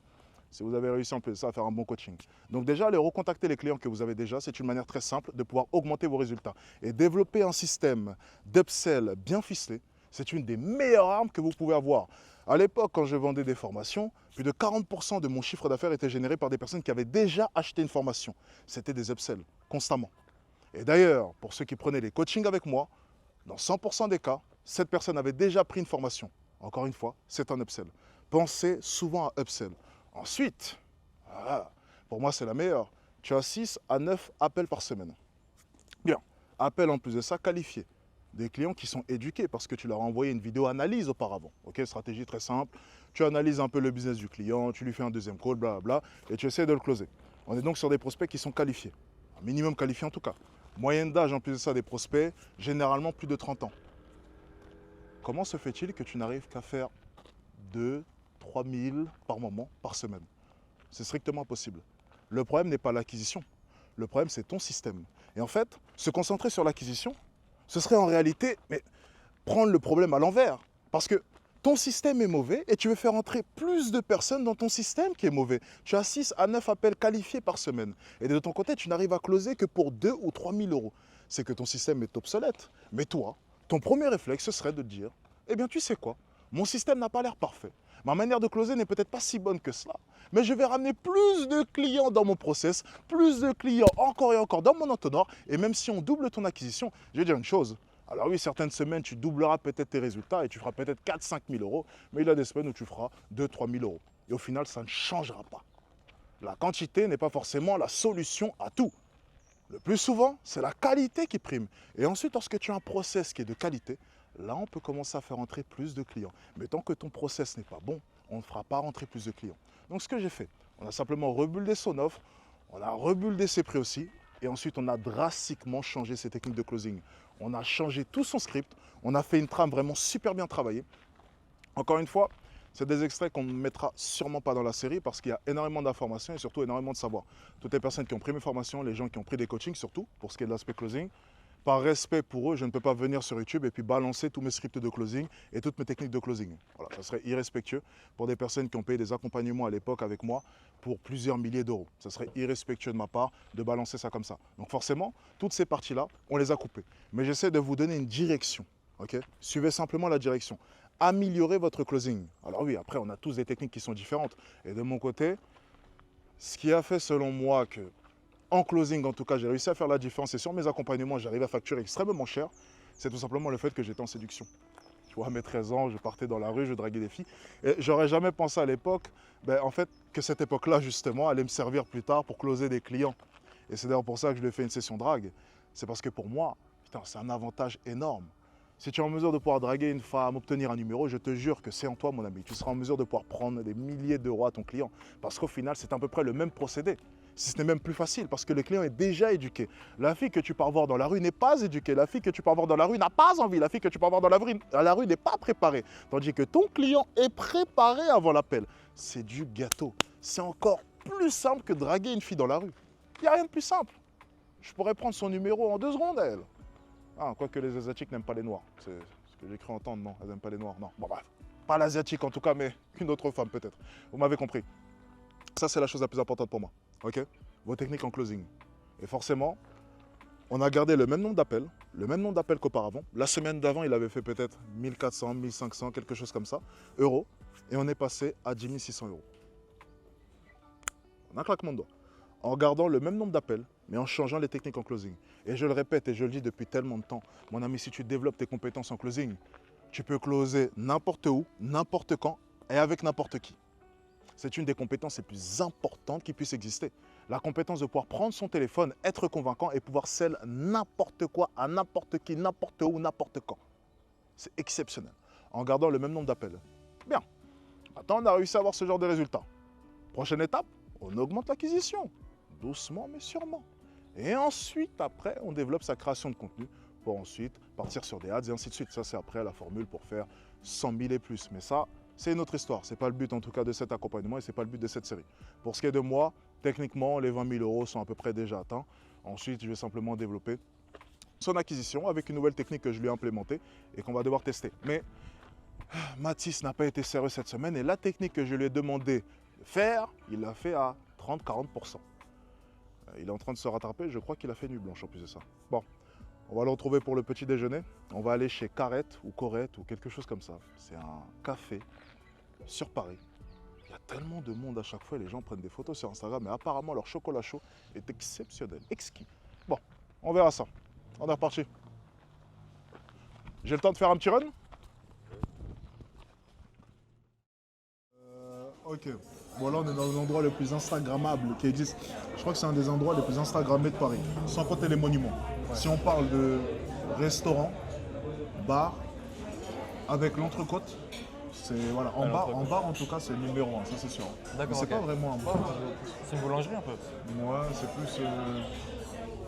Si vous avez réussi en plus de ça à faire un bon coaching. Donc déjà, aller recontacter les clients que vous avez déjà, c'est une manière très simple de pouvoir augmenter vos résultats. Et développer un système d'upsell bien ficelé, c'est une des meilleures armes que vous pouvez avoir. À l'époque, quand je vendais des formations, plus de 40% de mon chiffre d'affaires était généré par des personnes qui avaient déjà acheté une formation. C'était des upsells, constamment. Et d'ailleurs, pour ceux qui prenaient les coachings avec moi, dans 100% des cas, cette personne avait déjà pris une formation. Encore une fois, c'est un upsell. Pensez souvent à upsell. Ensuite, pour moi c'est la meilleure, tu as 6 à 9 appels par semaine. Bien, appels en plus de ça qualifiés. Des clients qui sont éduqués parce que tu leur as envoyé une vidéo analyse auparavant. Ok, stratégie très simple, tu analyses un peu le business du client, tu lui fais un deuxième call, blablabla, et tu essaies de le closer. On est donc sur des prospects qui sont qualifiés, un minimum qualifié en tout cas. Moyenne d'âge en plus de ça des prospects, généralement plus de 30 ans. Comment se fait-il que tu n'arrives qu'à faire 2, 3 000 par moment, par semaine. C'est strictement impossible. Le problème n'est pas l'acquisition. Le problème, c'est ton système. Et en fait, se concentrer sur l'acquisition, ce serait en réalité prendre le problème à l'envers. Parce que ton système est mauvais et tu veux faire entrer plus de personnes dans ton système qui est mauvais. Tu as 6 à 9 appels qualifiés par semaine. Et de ton côté, tu n'arrives à closer que pour 2 ou 3 000 euros. C'est que ton système est obsolète. Mais toi, ton premier réflexe, ce serait de te dire, eh bien, tu sais quoi, mon système n'a pas l'air parfait. Ma manière de closer n'est peut-être pas si bonne que cela. Mais je vais ramener plus de clients dans mon process, plus de clients encore et encore dans mon entonnoir. Et même si on double ton acquisition, je vais dire une chose. Alors oui, certaines semaines, tu doubleras peut-être tes résultats et tu feras peut-être 4-5 000 euros. Mais il y a des semaines où tu feras 2-3 000 euros. Et au final, ça ne changera pas. La quantité n'est pas forcément la solution à tout. Le plus souvent, c'est la qualité qui prime. Et ensuite, lorsque tu as un process qui est de qualité, là, on peut commencer à faire entrer plus de clients. Mais tant que ton process n'est pas bon, on ne fera pas rentrer plus de clients. Donc, ce que j'ai fait, on a simplement rebuildé son offre, on a rebuildé ses prix aussi, et ensuite, on a drastiquement changé ses techniques de closing. On a changé tout son script, on a fait une trame vraiment super bien travaillée. Encore une fois, c'est des extraits qu'on ne mettra sûrement pas dans la série parce qu'il y a énormément d'informations et surtout énormément de savoir. Toutes les personnes qui ont pris mes formations, les gens qui ont pris des coachings surtout, pour ce qui est de l'aspect closing, par respect pour eux, je ne peux pas venir sur YouTube et puis balancer tous mes scripts de closing et toutes mes techniques de closing. Voilà, ça serait irrespectueux pour des personnes qui ont payé des accompagnements à l'époque avec moi pour plusieurs milliers d'euros. Ça serait irrespectueux de ma part de balancer ça comme ça. Donc forcément, toutes ces parties-là, on les a coupées. Mais j'essaie de vous donner une direction. Okay, suivez simplement la direction. Améliorer votre closing. Alors oui, après, on a tous des techniques qui sont différentes. Et de mon côté, ce qui a fait selon moi que en closing, en tout cas, j'ai réussi à faire la différence et sur mes accompagnements, j'arrive à facturer extrêmement cher. C'est tout simplement le fait que j'étais en séduction. Tu vois, à mes 13 ans, je partais dans la rue, je draguais des filles. Et j'aurais jamais pensé à l'époque, en fait, que cette époque-là, justement, allait me servir plus tard pour closer des clients. Et c'est d'ailleurs pour ça que je lui ai fait une session drague. C'est parce que pour moi, putain, c'est un avantage énorme. Si tu es en mesure de pouvoir draguer une femme, obtenir un numéro, je te jure que c'est en toi, mon ami. Tu seras en mesure de pouvoir prendre des milliers d'euros à ton client. Parce qu'au final, c'est à peu près le même procédé. Si ce n'est même plus facile, parce que le client est déjà éduqué. La fille que tu pars voir dans la rue n'est pas éduquée. La fille que tu pars voir dans la rue n'a pas envie. La fille que tu pars voir dans la rue n'est pas préparée. Tandis que ton client est préparé avant l'appel. C'est du gâteau. C'est encore plus simple que draguer une fille dans la rue. Il n'y a rien de plus simple. Je pourrais prendre son numéro en 2 secondes à elle. Ah, quoique les Asiatiques n'aiment pas les Noirs. C'est ce que j'ai cru entendre, non, elles n'aiment pas les Noirs, non. Bon, bref, pas l'Asiatique en tout cas, mais une autre femme peut-être. Vous m'avez compris. Ça, c'est la chose la plus importante pour moi, ok? Vos techniques en closing. Et forcément, on a gardé le même nombre d'appels qu'auparavant. La semaine d'avant, il avait fait peut-être 1400, 1500, quelque chose comme ça, euros. Et on est passé à 10 600 euros. On a un claquement de doigts. En gardant le même nombre d'appels, mais en changeant les techniques en closing. Et je le répète et je le dis depuis tellement de temps, mon ami, si tu développes tes compétences en closing, tu peux closer n'importe où, n'importe quand et avec n'importe qui. C'est une des compétences les plus importantes qui puissent exister. La compétence de pouvoir prendre son téléphone, être convaincant et pouvoir sell n'importe quoi à n'importe qui, n'importe où, n'importe quand. C'est exceptionnel. En gardant le même nombre d'appels. Bien. Maintenant, on a réussi à avoir ce genre de résultats. Prochaine étape, on augmente l'acquisition. Doucement mais sûrement. Et ensuite, après, on développe sa création de contenu pour ensuite partir sur des ads et ainsi de suite. Ça, c'est après la formule pour faire 100 000 et plus. Mais ça, c'est une autre histoire. Ce n'est pas le but en tout cas de cet accompagnement et ce n'est pas le but de cette série. Pour ce qui est de moi, techniquement, les 20 000 euros sont à peu près déjà atteints. Ensuite, je vais simplement développer son acquisition avec une nouvelle technique que je lui ai implémentée et qu'on va devoir tester. Mais Mathis n'a pas été sérieux cette semaine et la technique que je lui ai demandé de faire, il l'a fait à 30-40%. Il est en train de se rattraper, je crois qu'il a fait nuit blanche en plus de ça. Bon, on va le retrouver pour le petit déjeuner. On va aller chez Carrette ou Corette ou quelque chose comme ça. C'est un café sur Paris. Il y a tellement de monde à chaque fois, les gens prennent des photos sur Instagram, mais apparemment leur chocolat chaud est exceptionnel, exquis. Bon, on verra ça. On est reparti. J'ai le temps de faire un petit run? Ok. Bon, là, on est dans l'endroit le plus instagrammable qui existe. Je crois que c'est un des endroits les plus instagrammés de Paris, sans compter les monuments. Ouais. Si on parle de restaurant, bar, avec l'entrecôte, c'est voilà. En bar, en tout cas, c'est le numéro 1, ça c'est sûr. D'accord. C'est pas vraiment un bar. C'est une boulangerie un peu. Ouais, c'est plus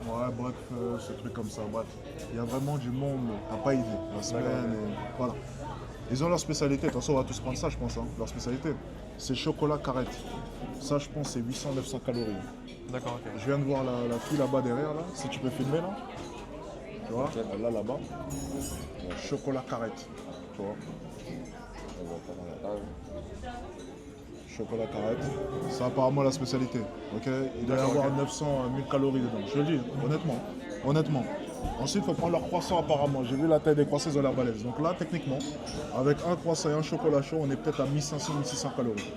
Ouais, breakfast, ces trucs comme ça, bref. Il y a vraiment du monde, t'as pas idée. La semaine, et voilà. Ils ont leur spécialité, de toute façon on va tous prendre ça je pense, hein. Leur spécialité. C'est chocolat carrette. Ça je pense c'est 800-900 calories. D'accord, ok. Je viens de voir la fille là-bas derrière, là. Si tu peux filmer là. Tu vois, là là-bas. Chocolat carrette. Tu vois. Chocolat carrette. C'est apparemment la spécialité. Ok. Il doit y avoir 900 1000 calories dedans. Je le dis, honnêtement. Honnêtement. Ensuite, il faut prendre leur croissant apparemment. J'ai vu la taille des croissants, ils ont l'air balèzes. Donc là, techniquement, avec un croissant et un chocolat chaud, on est peut-être à 1500-1600 calories.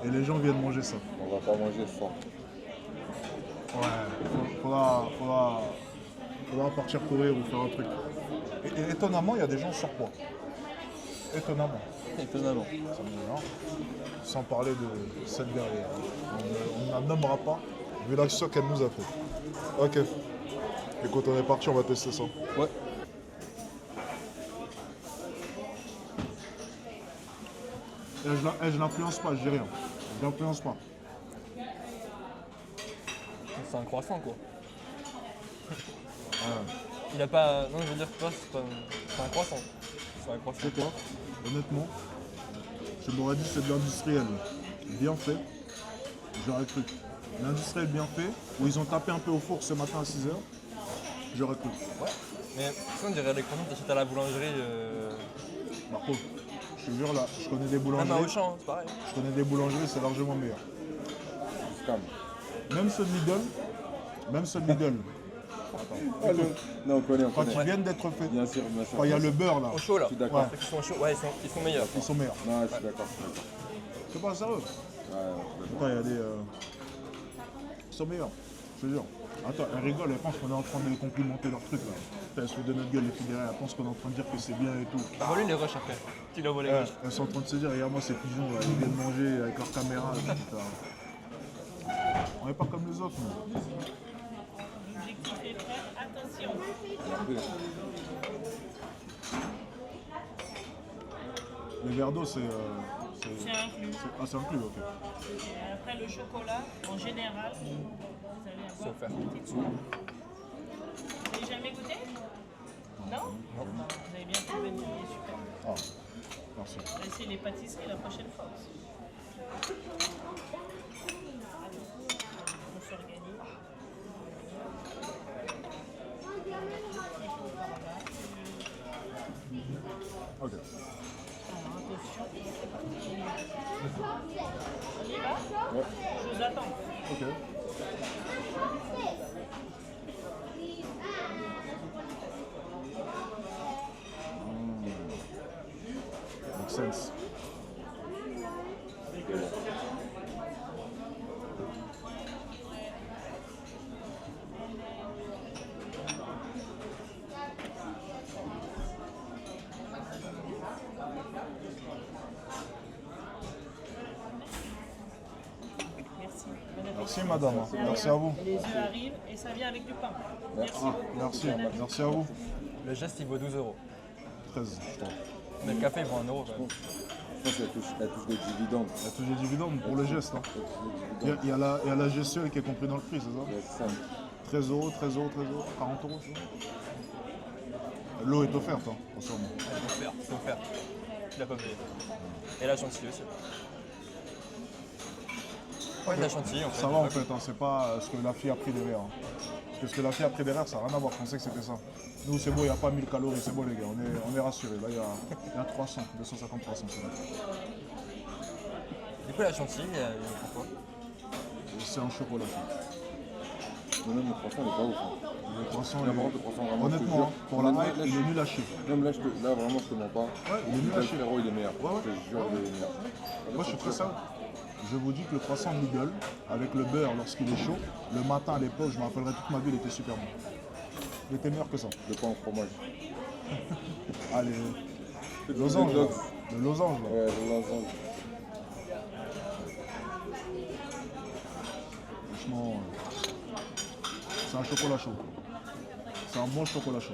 Et les gens viennent manger ça. On va pas manger fort. Ouais, faudra partir courir ou faire un truc. Et étonnamment, il y a des gens surpoids. Étonnamment. Étonnamment. Sans parler de celle derrière. On ne la nommera pas, vu l'action qu'elle nous a fait. Ok. Écoute, on est parti, on va tester ça. Ouais. Je l'influence pas, je dis rien. Je l'influence pas. C'est un croissant quoi. Ouais. Il a pas. Non, je veux dire, c'est un croissant. C'est un croissant. C'est quoi? Honnêtement, je m'aurais dit c'est de l'industriel. Bien fait. J'aurais cru. L'industriel bien fait, où ils ont tapé un peu au four ce matin à 6h, j'aurais cru. Ouais. Mais ça, on dirait les croissants que t'achètes à la boulangerie. Par contre, je te jure là, je connais des Même boulangeries. à Auchan, c'est pareil. Je connais des boulangeries, c'est largement meilleur. Scam. Même ceux de Lidl. Même ceux de Lidl. Non, on connaît. Quand ils viennent d'être faits. Bien sûr, bien sûr. Quand il y a le beurre là. Au chaud là. Je suis d'accord. Ils sont chauds. Ouais, ils sont meilleurs. Ils sont meilleurs. Non, je suis d'accord. C'est pas sérieux. Ouais, Attends, il y a des. Ils sont meilleurs, je te jure. Attends, elle rigole, elle pense qu'on est en train de complimenter leur truc là. Putain, elles se foutent de notre gueule les filles derrière, elles pensent qu'on est en train de dire que c'est bien et tout. On va lui les rushs après. Tu l'as volé les Ouais, rushs. elles sont en train de se dire, regarde moi ces pigeons là, ils viennent manger avec leur caméra. Putain. On n'est pas comme les autres, nous. L'objectif est prêt, attention. Les verres d'eau, c'est inclus. Ah, c'est inclus, ok. Et après le chocolat, en général, vous allez avoir offert. une petite soupe. Vous n'avez jamais goûté? Non? Vous avez bien fait de venir, il est super. Ah, merci. On va essayer les pâtisseries la prochaine fois aussi. Allez, on s'organise. Ok. Alors attention, on y va? Je vous attends. Ok. Make sense. Merci madame, merci à vous. Les œufs arrivent et ça vient avec du pain. Merci. Merci à vous. Le geste il vaut 12 €. 13, je crois. Mais le café il vaut 1 € quand même. Je pense qu'elle touche des dividendes. Il y a tous les dividendes pour le geste. Hein. Il y a la gestuelle qui est compris dans le prix, c'est ça? C'est ça. 13 €, 13 €, 13 €, 40 €, c'est ça? L'eau est offerte, hein, ensemble. C'est offert. Tu l'as pas payé. Et la chantilly aussi. Ouais, de la chantilly en fait. Ça va en fait, hein, c'est pas ce que la fille a pris derrière. Hein. Parce que ce que la fille a pris derrière, ça n'a rien à voir, je pensais que c'était ça. Nous c'est beau, il n'y a pas 1000 calories, c'est beau les gars, on est rassurés. Là il y a 300, 250, 300, c'est vrai. Du coup la chantilly, il y a pourquoi? C'est un chocolat. Non, même le croissant, il est pas ouf. Hein. Le croissant, Là, par contre, le croissant, vraiment, honnêtement, je te hein, jure. pour la Honnêtement, hype, là, il est nul à chier. Même là, là, vraiment, je te mens pas. Ouais, il est nul à chier. Frérot, il est meilleur. Ouais, ouais. Je te jure, il est meilleur. Moi je suis très simple. Je vous dis que le croissant Lidl, avec le beurre lorsqu'il est chaud, le matin à l'époque, je me rappellerai toute ma vie, il était super bon. Il était meilleur que ça. Le pain au fromage. Allez, le losange là. Le losange là. Ouais, le losange. Franchement, c'est un chocolat chaud. C'est un bon chocolat chaud.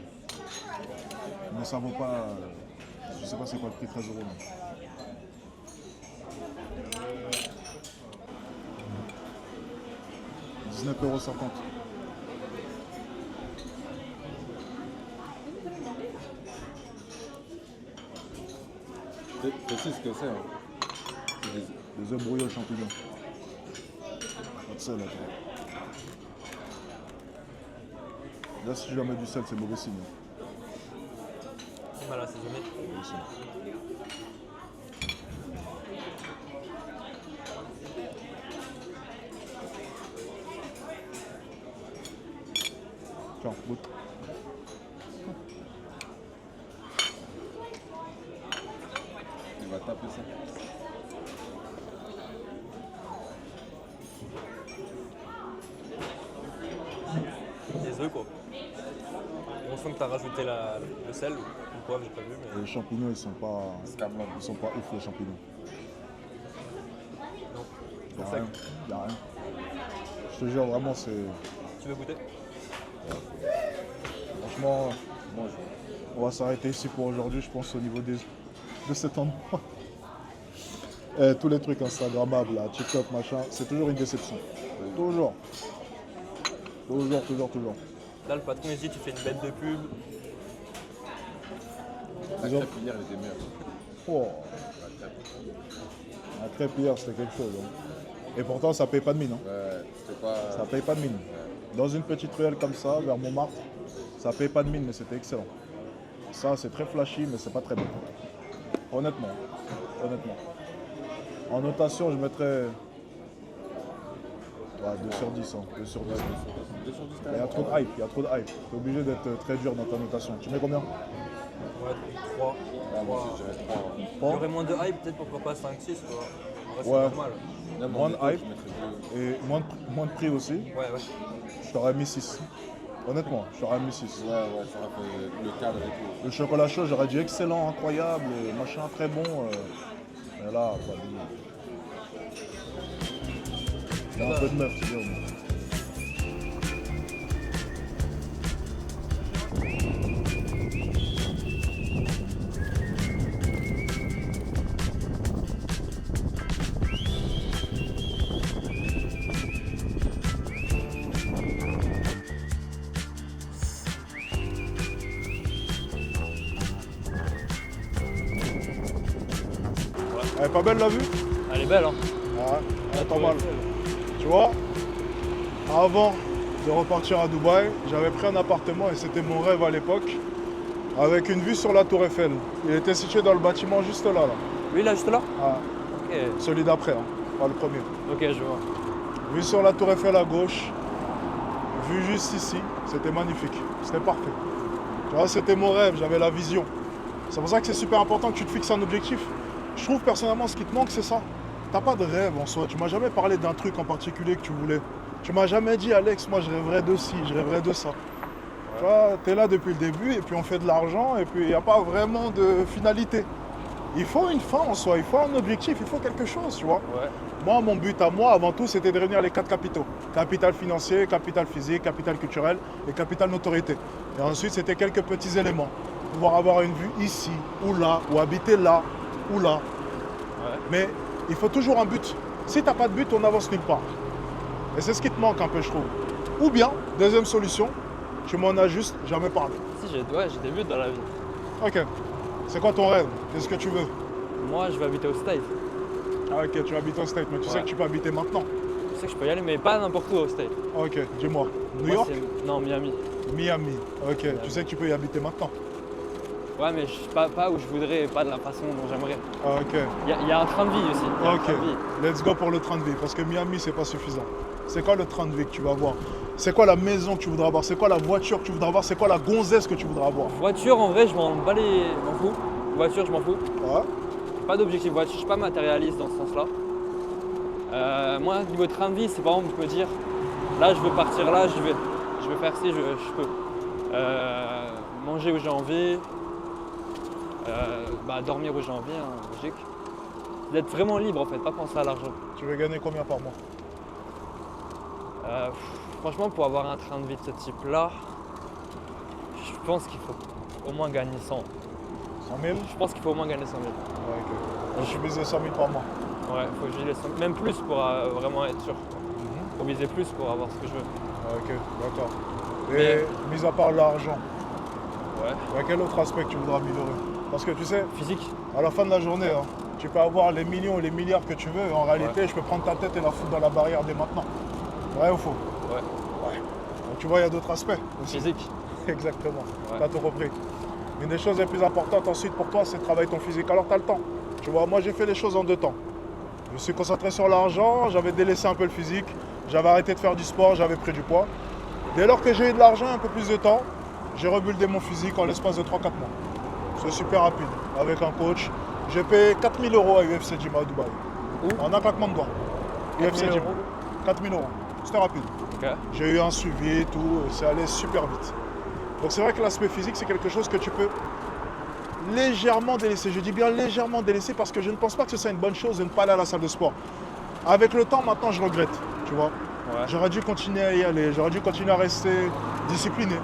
Mais ça vaut pas, je sais pas c'est quoi le prix, 13 € là. 19,50 €. Précise ce que c'est. Hein. Des œufs brouillés aux champignons. Pas de sel là. Là, si je dois mettre du sel, c'est mauvais signe. C'est mal assaisonné. Mauvais signe. Tiens, goûte. Il va taper ça. Des œufs quoi. On sent que t'as rajouté le sel ou le poivre, j'ai pas vu. Mais... Les champignons, ils sont pas ouf, les champignons. Non. Y'a rien. Y'a rien. Je te jure, vraiment, c'est. Tu veux goûter? Franchement, on va s'arrêter ici pour aujourd'hui, je pense, au niveau de cet endroit. Tous les trucs Instagrammables, là, TikTok, machin, c'est toujours une déception. Toujours. Toujours. Là, le patron, il dit tu fais une bête de pub. La crêpe hier, elle était meilleure. Oh. La crêpe hier, c'était quelque chose. Hein. Et pourtant, ça paye pas de mine. Hein. Ouais, c'était pas... Ça paye pas de mine. Ouais. Dans une petite ruelle comme ça, vers Montmartre, ça paye pas de mine, mais c'était excellent. Ça, c'est très flashy, mais c'est pas très bon. Honnêtement. En notation, je mettrais 2 sur 10. Hein. 2 sur 10. Il y a trop de hype. T'es obligé d'être très dur dans ta notation. Tu mets combien? Ouais, 3. Moi aussi, je dirais 3. Il y aurait moins de hype, peut-être pourquoi pas 5-6. En vrai, c'est Ouais. normal. Moins de hype et moins de prix aussi. Ouais. Je t'aurais mis 6. Honnêtement, je t'aurais mis 6. Ouais, ça aurait fait le cadre et tout. Le chocolat chaud, j'aurais dit excellent, incroyable, machin très bon. Mais là, pas de... Il y a un peu de meuf, c'est bien. Elle est pas belle la vue? Elle est belle, hein. Ouais, elle est pas mal. Tu vois, avant de repartir à Dubaï, j'avais pris un appartement et c'était mon rêve à l'époque, avec une vue sur la Tour Eiffel. Il était situé dans le bâtiment juste là. Lui, là, juste là? Ouais. Ok. Celui d'après, hein, pas le premier. Ok, je vois. Vue sur la Tour Eiffel à gauche, vue juste ici, c'était magnifique, c'était parfait. Tu vois, c'était mon rêve, j'avais la vision. C'est pour ça que c'est super important que tu te fixes un objectif. Je trouve personnellement ce qui te manque, c'est ça. T'as pas de rêve en soi, tu m'as jamais parlé d'un truc en particulier que tu voulais. Tu m'as jamais dit, Alex, moi je rêverais de ci, je rêverais de ça. Tu vois, t'es là depuis le début et puis on fait de l'argent et puis il n'y a pas vraiment de finalité. Il faut une fin en soi, il faut un objectif, il faut quelque chose, tu vois. Ouais. Moi, mon but à moi, avant tout, c'était de réunir les 4 capitaux. Capital financier, capital physique, capital culturel et capital notoriété. Et ensuite, c'était quelques petits éléments. Pouvoir avoir une vue ici, ou là, ou habiter là, ou là. Ouais. Mais il faut toujours un but. Si tu n'as pas de but, on n'avance nulle part. Et c'est ce qui te manque un peu, je trouve. Ou bien, deuxième solution, tu m'en as juste jamais parlé. Si, j'ai des buts dans la vie. Ok. C'est quoi ton rêve? Qu'est-ce que tu veux? Moi, je vais habiter au States. Ah ok, tu habites au State, mais tu sais que tu peux habiter maintenant. Je sais que je peux y aller, mais pas n'importe où au States. Ok, dis-moi. New Moi, York? Non, Miami. Miami. Ok, tu sais que tu peux y habiter maintenant. Ouais, mais pas où je voudrais, pas de la façon dont j'aimerais. Ok. Il y a un train de vie aussi. Il y a un Ok, train de vie. let's go pour le train de vie, parce que Miami, c'est pas suffisant. C'est quoi le train de vie que tu vas avoir? C'est quoi la maison que tu voudras avoir? C'est quoi la voiture que tu voudras avoir? C'est quoi la gonzesse que tu voudras avoir? Voiture, en vrai, je m'en bats les... je m'en fous. Voiture, je m'en fous. Ouais. Pas d'objectif voiture, je suis pas matérialiste dans ce sens-là. Moi, niveau train de vie, c'est par exemple, je peux dire, là, je veux partir là, je veux faire ci, je peux. Manger où j'ai envie, dormir où j'ai envie, hein, logique. D'être vraiment libre en fait, pas penser à l'argent. Tu veux gagner combien par mois? Franchement, pour avoir un train de vie de ce type-là, je pense qu'il faut au moins gagner 100. 100 000? Je pense qu'il faut au moins gagner 100 000. Ouais, ok. Je suis misé 100 000 par mois. Ouais, il faut que je les 100 000. Même plus pour vraiment être sûr. Au viser plus pour avoir ce que je veux. Ok, d'accord. Et mis à part l'argent, Ouais. il y a quel autre aspect que tu voudras améliorer? Parce que tu sais, Physique. à la fin de la journée, hein, tu peux avoir les millions et les milliards que tu veux, en réalité, je peux prendre ta tête et la foutre dans la barrière dès maintenant. Vrai ou faux? Ouais. Donc tu vois, il y a d'autres aspects aussi. Physique. Exactement, Ouais. t'as tout repris. Une des choses les plus importantes ensuite pour toi, c'est de travailler ton physique. Alors t'as le temps. Tu vois, moi j'ai fait les choses en 2 temps. Je me suis concentré sur l'argent, j'avais délaissé un peu le physique, j'avais arrêté de faire du sport, j'avais pris du poids. Dès lors que j'ai eu de l'argent, un peu plus de temps, j'ai rebuildé mon physique en l'espace de 3-4 mois. C'est super rapide, avec un coach. J'ai payé 4 000 € à UFC Gym à Dubaï. En un claquement de doigts. 4 UFC 000 Gym. €. 4 000 €. C'était rapide. Ok. J'ai eu un suivi et tout, c'est allé super vite. Donc c'est vrai que l'aspect physique, c'est quelque chose que tu peux légèrement délaisser. Je dis bien légèrement délaisser parce que je ne pense pas que ce soit une bonne chose de ne pas aller à la salle de sport. Avec le temps, maintenant, je regrette, tu vois. Ouais. J'aurais dû continuer à y aller, j'aurais dû continuer à rester discipliné.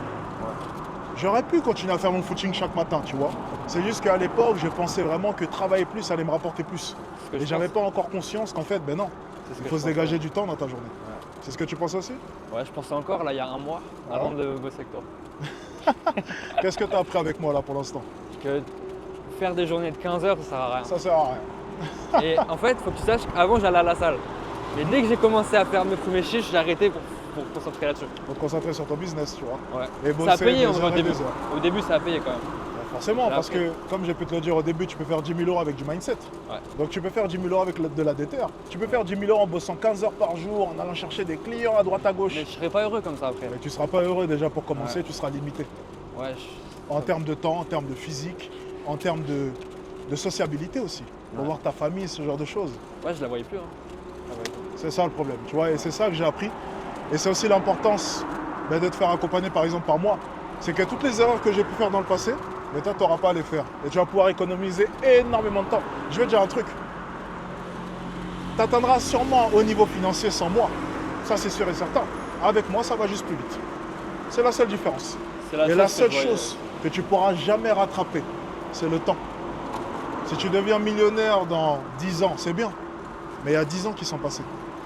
J'aurais pu continuer à faire mon footing chaque matin, tu vois. C'est juste qu'à l'époque, je pensais vraiment que travailler plus allait me rapporter plus. que Et je j'avais pense. pas encore conscience qu'en fait, ben non, C'est ce il que faut je se pense, dégager ouais. du temps dans ta journée. C'est ce que tu penses aussi? Ouais, je pensais encore là il y a un mois avant de bosser avec toi. Qu'est-ce que tu as appris avec moi là pour l'instant? Que faire des journées de 15 heures, ça sert à rien. Ça sert à rien. Et en fait, faut que tu saches qu'avant j'allais à la salle. Mais dès que j'ai commencé à faire mes premiers chiffres, j'ai arrêté pour me concentrer là-dessus. Faut te concentrer sur ton business, tu vois. Ouais. Et Ça a bosser payé des en vrai heures au et début. des heures. Au début, ça a payé quand même. Forcément, Et parce après- que, comme j'ai pu te le dire au début, tu peux faire 10 000 € avec du mindset. Ouais. Donc tu peux faire 10 000 € avec de la déter. Tu peux faire 10 000 € en bossant 15 heures par jour, en allant chercher des clients à droite à gauche. Mais je serais pas heureux comme ça après. Mais tu seras pas heureux déjà pour commencer, Ouais. tu seras limité. Ouais, En termes de temps, en termes de physique, en termes de sociabilité aussi. Pour Ouais. voir ta famille, ce genre de choses. ouais, je la voyais plus. Hein. Je la voyais plus. C'est ça le problème, tu vois, et c'est ça que j'ai appris. Et c'est aussi l'importance de te faire accompagner par exemple par moi. C'est que toutes les erreurs que j'ai pu faire dans le passé, mais toi, tu n'auras pas à les faire. Et tu vas pouvoir économiser énormément de temps. Je vais te dire un truc. Tu atteindras sûrement au niveau financier sans moi. Ça, c'est sûr et certain. Avec moi, ça va juste plus vite. C'est la seule différence. C'est Et la chose que seule je voyais. chose que tu pourras jamais rattraper, c'est le temps. Si tu deviens millionnaire dans 10 ans, c'est bien. Mais il y a 10 ans qui sont passés.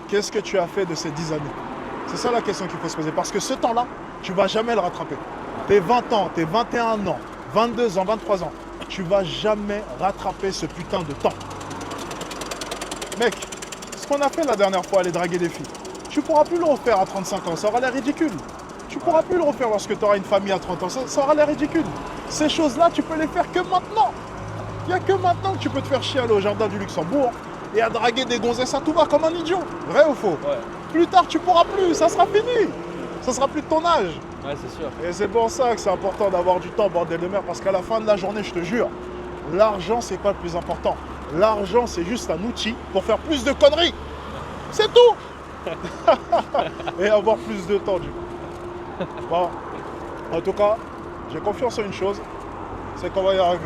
Qu'est-ce que tu as fait de ces 10 années? C'est ça la question qu'il faut se poser. Parce que ce temps-là, tu ne vas jamais le rattraper. Tes 20 ans, tes 21 ans, 22 ans, 23 ans, tu ne vas jamais rattraper ce putain de temps. Mec, ce qu'on a fait la dernière fois, aller draguer des filles, tu ne pourras plus le refaire à 35 ans, ça aura l'air ridicule. Tu ne pourras plus le refaire lorsque tu auras une famille à 30 ans, ça aura l'air ridicule. Ces choses-là, tu peux les faire que maintenant. Il n'y a que maintenant que tu peux te faire chier aller au jardin du Luxembourg et à draguer des gonzesses à tout va comme un idiot. Vrai ou faux? Ouais, Plus tard, tu pourras plus, ça sera fini. Ça sera plus de ton âge. ouais, c'est sûr. Et c'est pour ça que c'est important d'avoir du temps, bordel de merde, parce qu'à la fin de la journée, je te jure, l'argent, c'est pas le plus important. L'argent, c'est juste un outil pour faire plus de conneries. C'est tout. Et avoir plus de temps, du coup. Bon, en tout cas, j'ai confiance en une chose, c'est qu'on va y arriver.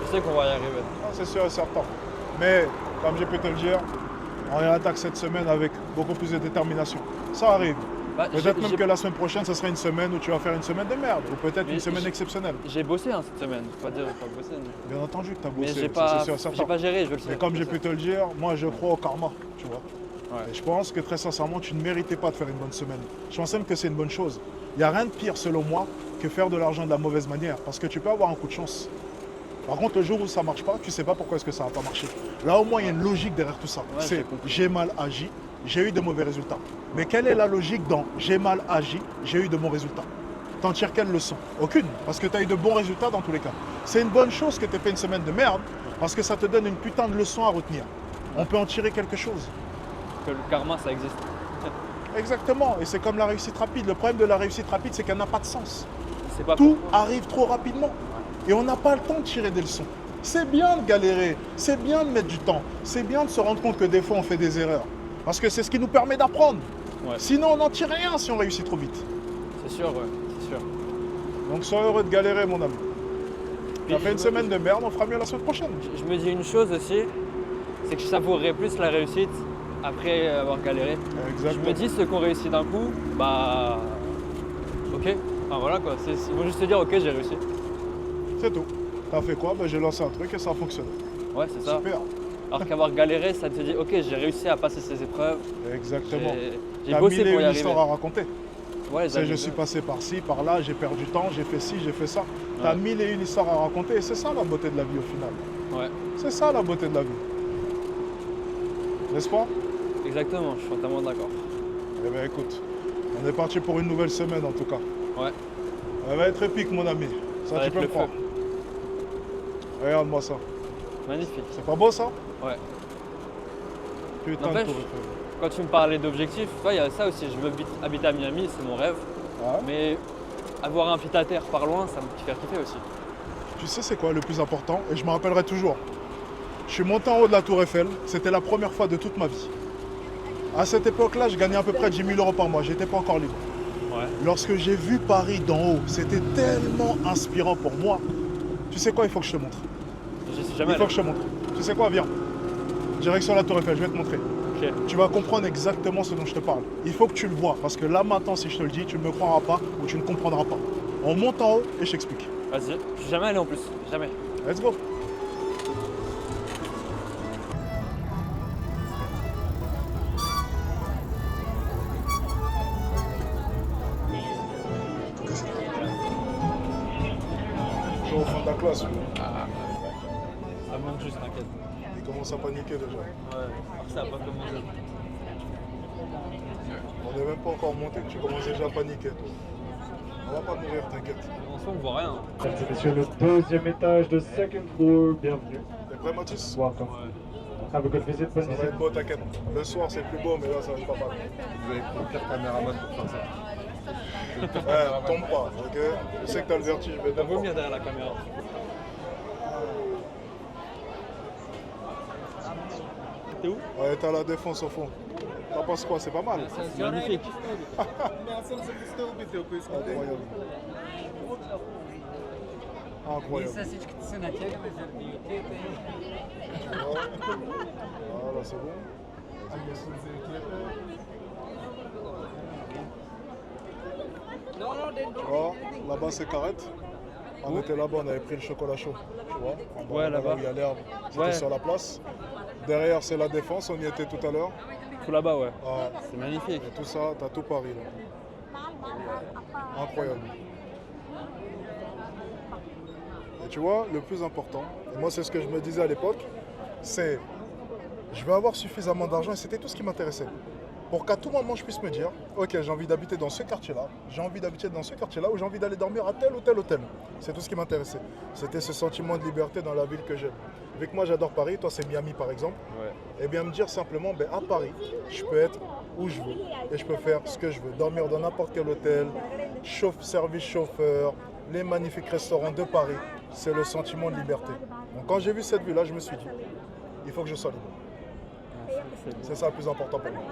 Je sais qu'on va y arriver. Ah, c'est sûr et certain. Mais, comme j'ai pu te le dire, on y attaque cette semaine avec beaucoup plus de détermination. Ça arrive. Bah, Peut-être même que la semaine prochaine, ce sera une semaine où tu vas faire une semaine de merde, ou peut-être Mais une semaine j'ai- exceptionnelle. J'ai bossé hein, cette semaine. Faut pas dire j'ai pas bossé. Bien entendu que tu as Mais bossé, j'ai ça, pas, c'est sûr et certain. j'ai pas géré, je veux le Mais sais. comme je j'ai le pu te le dire, moi je crois au karma, tu vois. Ouais. Et je pense que très sincèrement, tu ne méritais pas de faire une bonne semaine. Je pense même que c'est une bonne chose. Il n'y a rien de pire, selon moi, que faire de l'argent de la mauvaise manière, parce que tu peux avoir un coup de chance. Par contre, le jour où ça ne marche pas, tu ne sais pas pourquoi est-ce que ça n'a pas marché. Là, au moins, il y a une logique derrière tout ça. Ouais, C'est j'ai compris. j'ai mal agi, j'ai eu de mauvais résultats. Mais quelle est la logique dans j'ai mal agi, j'ai eu de bons résultats? T'en tires quelle leçon? Aucune, parce que tu as eu de bons résultats dans tous les cas. C'est une bonne chose que tu aies fait une semaine de merde, parce que ça te donne une putain de leçon à retenir. On peut en tirer quelque chose. Que le karma, ça existe. Exactement, et c'est comme la réussite rapide. Le problème de la réussite rapide, c'est qu'elle n'a pas de sens. C'est pas Tout pourquoi. arrive trop rapidement. Et on n'a pas le temps de tirer des leçons. C'est bien de galérer, c'est bien de mettre du temps, c'est bien de se rendre compte que des fois on fait des erreurs. Parce que c'est ce qui nous permet d'apprendre. Ouais. Sinon on n'en tire rien si on réussit trop vite. C'est sûr, ouais, c'est sûr. Donc sois heureux de galérer mon ami. Tu as Puis fait une je- semaine de merde, on fera mieux la semaine prochaine. Je me dis une chose aussi, c'est que je savourerais plus la réussite après avoir galéré. Je Exactement. me dis ceux qui ont réussi d'un coup, bah ok. Enfin voilà quoi, ils vont juste te dire ok j'ai réussi. C'est tout. T'as fait quoi? Ben, j'ai lancé un truc et ça a fonctionné. Ouais c'est ça. Super. Alors qu'avoir galéré, ça te dit, ok, j'ai réussi à passer ces épreuves. Exactement. J'ai T'as bossé mille et pour y une arriver. histoires à raconter. Ouais, Tu sais, je suis passé par-ci, par-là, j'ai perdu du temps, j'ai fait ci, j'ai fait ça. T'as Ouais. mille et une histoires à raconter et c'est ça la beauté de la vie au final. Ouais, C'est ça la beauté de la vie. N'est-ce pas? exactement, je suis entièrement d'accord. Eh bien écoute, on est parti pour une nouvelle semaine en tout cas. Ouais. Elle va être épique mon ami. Ça va tu être peux me le croire. feu. Regarde-moi ça. Magnifique. C'est pas beau ça? Ouais. Putain de N'empêche, tour Eiffel. quand tu me parlais d'objectifs, il y a ça aussi, je veux habiter à Miami, c'est mon rêve. Ouais. Mais avoir un pied à terre par loin, ça me fait kiffer aussi. Tu sais c'est quoi le plus important? Et je me rappellerai toujours. Je suis monté en haut de la tour Eiffel, c'était la première fois de toute ma vie. À cette époque-là, je gagnais à peu près 10 000 € par mois, j'étais pas encore libre. Ouais. Lorsque j'ai vu Paris d'en haut, c'était tellement inspirant pour moi. Tu sais quoi, il faut que je te montre. J'y suis Il jamais faut allé. que je te montre. Tu sais quoi, viens. Direction la tour Eiffel, je vais te montrer. Ok. Tu vas comprendre exactement ce dont je te parle. Il faut que tu le vois, parce que là maintenant, si je te le dis, tu ne me croiras pas ou tu ne comprendras pas. On monte en haut et je t'explique. Vas-y, je suis jamais allé en plus, jamais. Let's go. Toujours au fond de la classe, lui. Ça manque juste, t'inquiète. Il commence à paniquer déjà. Ouais, ça va pas commencé. On n'est même pas encore monté que tu commences déjà à paniquer, toi. On va pas mourir, t'inquiète. En soi, on voit rien. Mesdames et messieurs, le deuxième étage de second floor, bienvenue. T'es prêt, Mathis? Welcome. Have a good visit, bonne Ça va visite. être beau, t'inquiète. Le soir, c'est plus beau, mais là, ça va être pas mal. Vous avez pris le pire caméraman pour faire ça. Tombe pas, ok? Je sais que t'as le vertige, mais T'as tombe vomir pas. derrière la caméra. T'es où? Ouais, t'as la défense au fond. T'en penses quoi? C'est pas mal. C'est magnifique. Incroyable. Incroyable. Voilà, c'est bon. Tu vois, là-bas c'est Carrette. On était là-bas, on avait pris le chocolat chaud. Tu vois, en bas, Ouais, là-bas. où il y a l'herbe. C'était Ouais. sur la place. Derrière, c'est la défense, on y était tout à l'heure. Tout là-bas, ouais. Ouais. C'est magnifique. Et tout ça, t'as tout Paris là. Incroyable. Et tu vois, le plus important, et moi c'est ce que je me disais à l'époque, c'est je vais avoir suffisamment d'argent et c'était tout ce qui m'intéressait. Pour qu'à tout moment je puisse me dire, ok, j'ai envie d'habiter dans ce quartier-là, j'ai envie d'habiter dans ce quartier-là ou j'ai envie d'aller dormir à tel ou tel hôtel. C'est tout ce qui m'intéressait. C'était ce sentiment de liberté dans la ville que j'aime. Vu que moi j'adore Paris, toi c'est Miami par exemple, Ouais. et bien me dire simplement, ben, à Paris, je peux être où je veux et je peux faire ce que je veux. Dormir dans n'importe quel hôtel, service chauffeur, les magnifiques restaurants de Paris, c'est le sentiment de liberté. Donc quand j'ai vu cette vue-là, je me suis dit, il faut que je sois libre. C'est ça le plus important pour moi.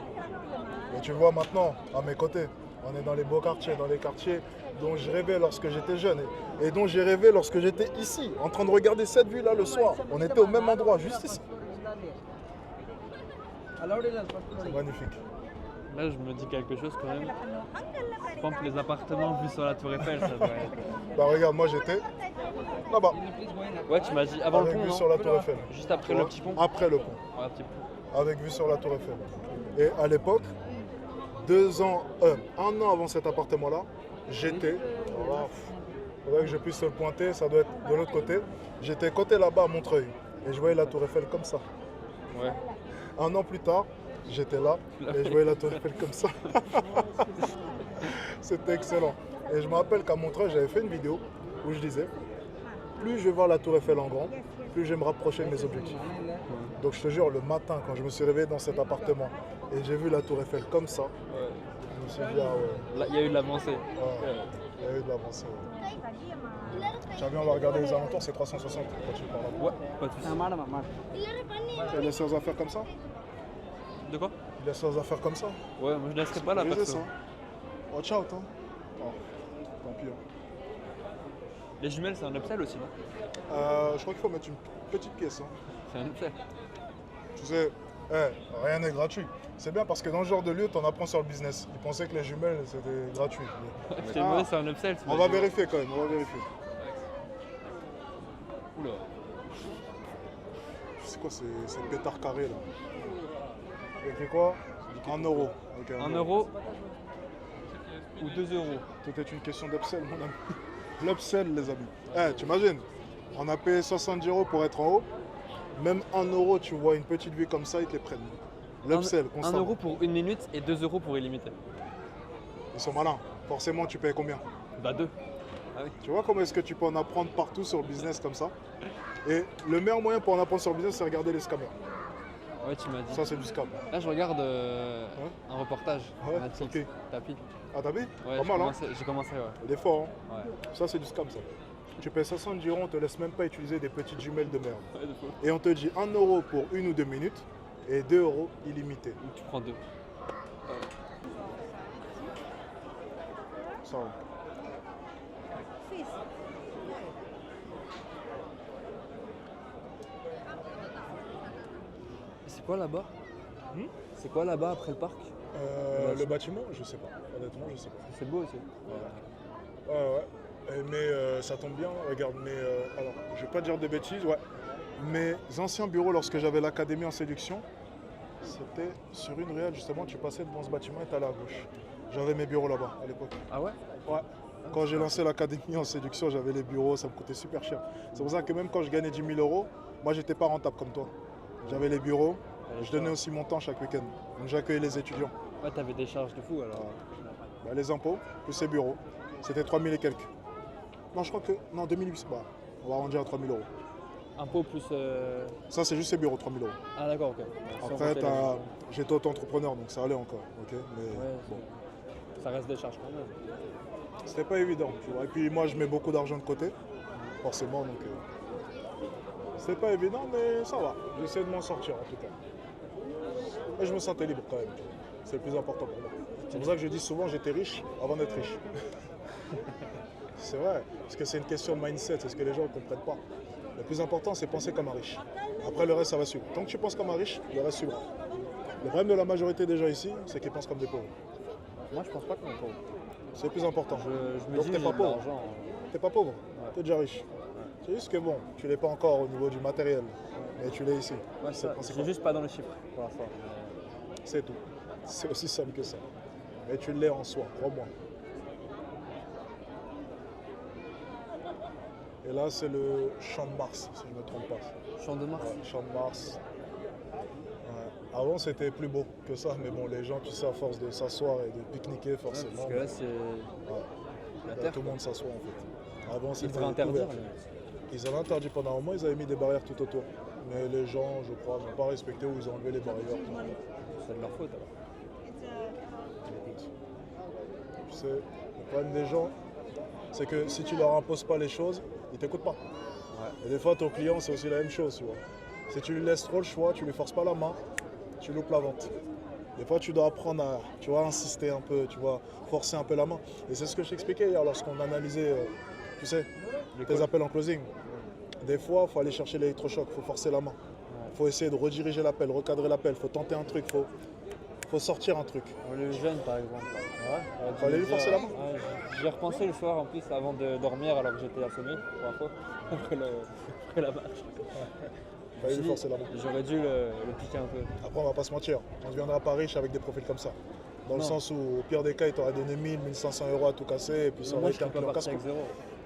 Et tu vois maintenant, à mes côtés, on est dans les beaux quartiers, dans les quartiers dont je rêvais lorsque j'étais jeune et dont j'ai rêvé lorsque j'étais ici, en train de regarder cette vue-là le soir. On était au même endroit, juste ici. C'est magnifique. Là, je me dis quelque chose quand même. Je pense que les appartements vus sur la Tour Eiffel, ça doit être. Bah regarde, moi j'étais là-bas, Ouais, tu m'as dit avant avec le pont, vue non? sur la Tour Eiffel. Juste après Tu le vois, petit pont. Après le pont, Ouais, un petit pont. avec vue sur la Tour Eiffel. Et à l'époque, 1 an avant cet appartement-là, j'étais, alors là, faudrait que je puisse le pointer, ça doit être de l'autre côté. J'étais côté là-bas à Montreuil et je voyais la Tour Eiffel comme ça. Ouais. 1 an plus tard, j'étais là et je voyais la Tour Eiffel comme ça. C'était excellent. Et je me rappelle qu'à Montreuil, j'avais fait une vidéo où je disais, plus je vais voir la Tour Eiffel en grand, plus je vais me rapprocher de mes objectifs. Donc je te jure, le matin, quand je me suis réveillé dans cet appartement et j'ai vu la Tour Eiffel comme ça, je me suis dit, ah ouais, Là, il y a eu de l'avancée. ouais, il y a eu de l'avancée. Ouais. Tiens, viens, on va regarder les alentours, c'est 360 quand tu parles là-bas. Ouais, pas de soucis. Tu laisses aux affaires comme ça? De quoi? Tu laisses aux affaires comme ça? Ouais, moi je laisserai pas la Brisé, perso. ça. Watch out, hein. Oh, tant pis. Les jumelles, c'est un upsell aussi, non? Je crois qu'il faut mettre une petite pièce. Hein. C'est un upsell. Tu sais, rien n'est gratuit. C'est bien parce que dans ce genre de lieu, tu en apprends sur le business. Ils pensaient que les jumelles, c'était gratuit. C'est vrai, c'est un upsell. tu On m'as va dit. vérifier quand même, on va vérifier. Oula. C'est quoi ces pétards carrés là? Il y a écrit quoi? 1 euro. Okay, 1 euro ou 2 euros? Tout est une question d'upsell, mon ami. L'upsell, les amis. Eh, tu imagines? On a payé 70 € pour être en haut. Même 1 euro, tu vois une petite vue comme ça, ils te les prennent. L'upsell, 1 constamment. euro pour 1 minute et 2 euros pour illimité. Ils sont malins. Forcément, tu payes combien? Bah 2. Ah oui. Tu vois comment est-ce que tu peux en apprendre partout sur le business comme ça? Et le meilleur moyen pour en apprendre sur le business, c'est regarder les scammers. Ouais, tu m'as dit. Ça, c'est du scam. Là, je regarde un reportage. Ouais, Netflix. ok. Tapis. Ah, t'as vu? Ouais, Pas mal, hein? j'ai commencé, ouais. Il est fort, hein? Ouais. Ça, c'est du scam, ça. Tu payes 70 €, on te laisse même pas utiliser des petites jumelles de merde. Ouais, de fou. Et on te dit 1 euro pour 1 ou 2 minutes et 2 euros illimité. Ou tu prends 2. Ça va. C'est quoi là-bas? Hmm? C'est quoi là-bas après le parc? Le bâtiment, je sais pas. Honnêtement, je sais pas. C'est beau aussi. Ouais. Mais ça tombe bien, regarde, alors, je vais pas dire de bêtises, ouais. Mes anciens bureaux, lorsque j'avais l'académie en séduction, c'était sur une réelle, justement, tu passais devant ce bâtiment et t'allais à gauche. J'avais mes bureaux là-bas à l'époque. Ah ouais? Ouais. Quand j'ai lancé l'académie en séduction, j'avais les bureaux, ça me coûtait super cher. C'est pour ça que même quand je gagnais 10 000 €, moi j'étais pas rentable comme toi. J'avais les bureaux, je donnais aussi mon temps chaque week-end. Donc j'accueillais les étudiants. Ouais, t'avais des charges de fou alors. Bah, les impôts, plus les bureaux, c'était 3 000 et quelques. Non, je crois que. Non, 2800. Bah, on va arrondir à 3 000 €. Impôts plus. Ça, c'est juste ces bureaux, 3 000 €. Ah d'accord, ok. Après, j'étais auto-entrepreneur, donc ça allait encore. Ok, mais Ouais, bon. Ça reste des charges quand même. C'était pas évident, tu vois. Et puis moi, je mets beaucoup d'argent de côté, forcément, donc. C'était pas évident, mais ça va. J'essaie de m'en sortir en tout cas. Et je me sentais libre quand même. C'est le plus important pour moi. C'est pour ça que je dis souvent j'étais riche avant d'être riche. C'est vrai, parce que c'est une question de mindset, c'est ce que les gens ne comprennent pas. Le plus important, c'est penser comme un riche. Après, le reste, ça va suivre. Tant que tu penses comme un riche, le reste suivra. Le problème de la majorité des gens ici, c'est qu'ils pensent comme des pauvres. Moi, je pense pas qu'on est pauvre. C'est le plus important. Je me Donc dis, t'es j'ai pas de pauvre. l'argent. T'es pas pauvre, t'es déjà riche. C'est juste que bon, tu l'es pas encore au niveau du matériel, mais tu l'es ici. Ouais, C'est le je principal. suis juste pas dans les chiffres pour l'instant. C'est tout. C'est aussi simple que ça. Mais tu l'es en soi, crois-moi. Et là, c'est le Champ de Mars, si je ne me trompe pas. Champ de Mars. Ouais, Champ de Mars. Ouais. Avant, c'était plus beau que ça, mais bon, les gens, tu sais, à force de s'asseoir et de pique-niquer, forcément. Parce que là, c'est. Là, terre, tout le monde s'assoit, en fait. Avant, Ils c'était devraient interdire. couvert. Ils avaient interdit pendant un moment, ils avaient mis des barrières tout autour. Mais les gens, je crois, n'ont pas respecté ou ils ont enlevé les barrières. C'est de leur faute alors. Écoute, tu sais, le problème des gens, c'est que si tu leur imposes pas les choses, ils t'écoutent pas. Et des fois, ton client, c'est aussi la même chose, tu vois. Si tu lui laisses trop le choix, tu lui forces pas la main, tu loupes la vente. Des fois, tu dois apprendre à, tu vois, insister un peu, tu vois, forcer un peu la main. Et c'est ce que je t'expliquais hier lorsqu'on analysait, tu sais, tes appels en closing. Des fois, il faut aller chercher l'électrochoc, il faut forcer la main. Il faut essayer de rediriger l'appel, recadrer l'appel, il faut tenter un truc, il faut sortir un truc. Le jeune, par exemple. Ouais. Fallait lui forcer la main. Ouais, j'ai repensé le soir en plus avant de dormir alors que j'étais assommé pour info, après la marche. Fallait lui forcer la main. J'aurais dû le piquer un peu. Après, on va pas se mentir, on ne deviendra pas riche avec des profils comme ça. Dans le sens où, au pire des cas, il t'aurait donné 1000, 1500 € à tout casser et puis ça aurait été un client casse.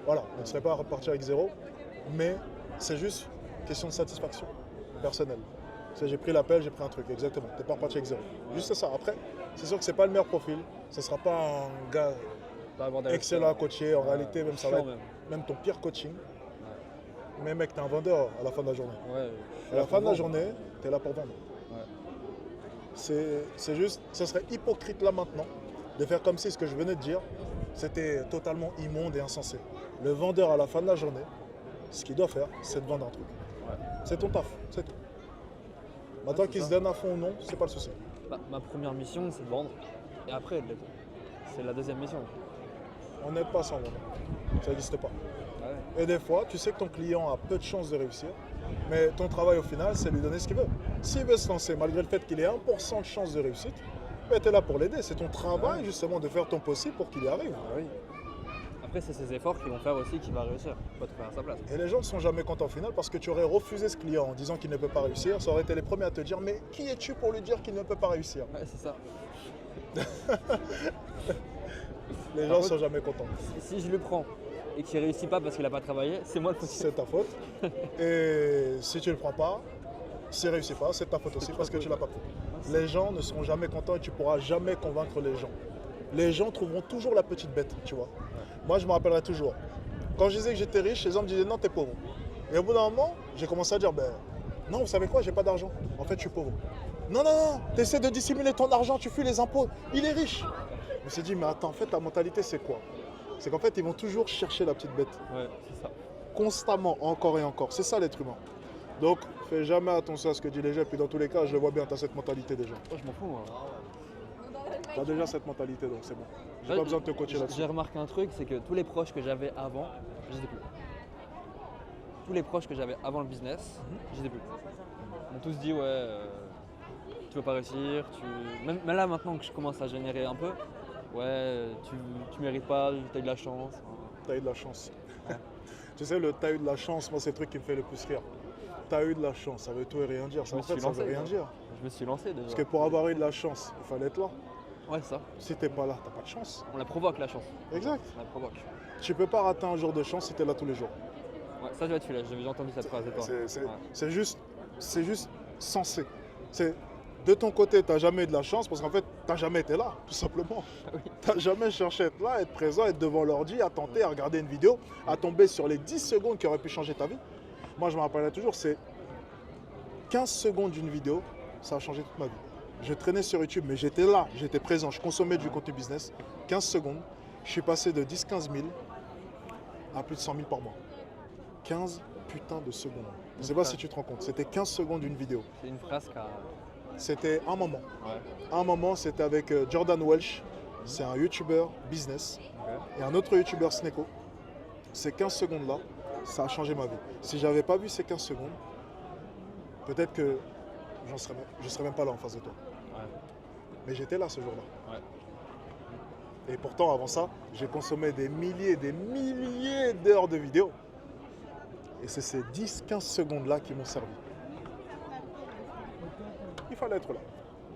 Voilà, on ne serait pas reparti avec zéro, mais c'est juste question de satisfaction personnelle. J'ai pris l'appel, j'ai pris un truc, exactement. T'es pas reparti avec zéro. Juste ça. Après, c'est sûr que c'est pas le meilleur profil. Ce sera pas un gars excellent à coacher. En réalité, même ça va être même ton pire coaching. Mais mec, t'es un vendeur à la fin de la journée. À la fin de la journée, t'es là pour vendre. C'est juste, ce serait hypocrite là maintenant de faire comme si ce que je venais de dire, c'était totalement immonde et insensé. Le vendeur à la fin de la journée, ce qu'il doit faire, c'est de vendre un truc. C'est ton taf, c'est tout. Maintenant qu'il se donne à fond ou non, c'est pas le souci. Bah, ma première mission, c'est de vendre. Et après, c'est la deuxième mission. On n'aide pas sans vendre. Ça n'existe pas. Et des fois, tu sais que ton client a peu de chances de réussir, mais ton travail au final, c'est lui donner ce qu'il veut. S'il veut se lancer, malgré le fait qu'il ait 1% de chance de réussite, tu es là pour l'aider. C'est ton travail justement de faire ton possible pour qu'il y arrive. Après, après, c'est ses efforts qui vont faire aussi qu'il va réussir. Pas tout faire à sa place. Et les gens ne sont jamais contents au final parce que tu aurais refusé ce client en disant qu'il ne peut pas réussir. Ça aurait été les premiers à te dire mais qui es-tu pour lui dire qu'il ne peut pas réussir? Ouais, c'est ça. Les gens ne sont jamais contents. Si je le prends et qu'il réussit pas parce qu'il n'a pas travaillé, c'est moi le fautif. C'est ta faute. Et si tu ne le prends pas, s'il ne réussit pas, c'est ta faute aussi parce que tu ne l'as pas pris. Les gens ne seront jamais contents et tu ne pourras jamais convaincre les gens. Les gens trouveront toujours la petite bête, tu vois. Moi, je me rappellerai toujours. Quand je disais que j'étais riche, les gens me disaient non, t'es pauvre. Et au bout d'un moment, j'ai commencé à dire ben non, vous savez quoi, j'ai pas d'argent. En fait, je suis pauvre. Non, non, non, t'essaies de dissimuler ton argent, tu fuis les impôts. Il est riche. Je me suis dit, mais attends, en fait, ta mentalité, c'est quoi? C'est qu'en fait, ils vont toujours chercher la petite bête. Ouais, c'est ça. Constamment, encore et encore. C'est ça l'être humain. Donc, fais jamais attention à ce que disent les gens. Et puis, dans tous les cas, je le vois bien, tu as cette mentalité déjà. Oh, je m'en fous, moi. Tu as déjà cette mentalité, donc c'est bon. J'ai Ouais, pas besoin de te coacher là-dessus. J'ai remarqué un truc, c'est que tous les proches que j'avais avant, je les ai plus. Tous les proches que j'avais avant le business, je les ai plus. Ils m'ont tous dit, ouais, tu vas pas réussir. Même là, maintenant que je commence à générer un peu, ouais, tu mérites pas, t'as eu de la chance. T'as eu de la chance. Ouais. Tu sais, le t'as eu de la chance, moi, c'est le truc qui me fait le plus rire. T'as eu de la chance, ça veut tout et rien dire. Ça, en fait, ça veut rien dire. Je me suis lancé déjà. Parce que pour avoir eu de la chance, il fallait être là. Ouais, c'est ça. Si t'es pas là, t'as pas de chance. On la provoque, la chance. Exact. On la provoque. Tu peux pas rater un jour de chance si t'es là tous les jours. Ouais, ça, je vais être celui-là. J'avais déjà entendu cette phrase de toi. C'est juste censé. De ton côté, t'as jamais eu de la chance parce qu'en fait, t'as jamais été là, tout simplement. Oui. T'as jamais cherché à être là, à être présent, à être devant l'ordi, à tenter, à regarder une vidéo, à tomber sur les 10 secondes qui auraient pu changer ta vie. Moi, je me rappellerai toujours, c'est 15 secondes d'une vidéo, ça a changé toute ma vie. Je traînais sur YouTube, mais j'étais là, j'étais présent, je consommais du contenu business. 15 secondes, je suis passé de 10-15 000 à plus de 100 000 par mois. 15 putains de secondes. Je ne sais pas si tu te rends compte, c'était 15 secondes d'une vidéo. C'est une phrase qui a... C'était un moment. Ouais. Un moment, c'était avec Jordan Welch, c'est un YouTuber business, et un autre YouTuber Sneko. Ces 15 secondes-là, ça a changé ma vie. Si j'avais pas vu ces 15 secondes, peut-être que je ne serais même pas là en face de toi. Ouais. Mais j'étais là ce jour-là. Ouais. Et pourtant, avant ça, j'ai consommé des milliers d'heures de vidéos. Et c'est ces 10-15 secondes-là qui m'ont servi. Il fallait être là.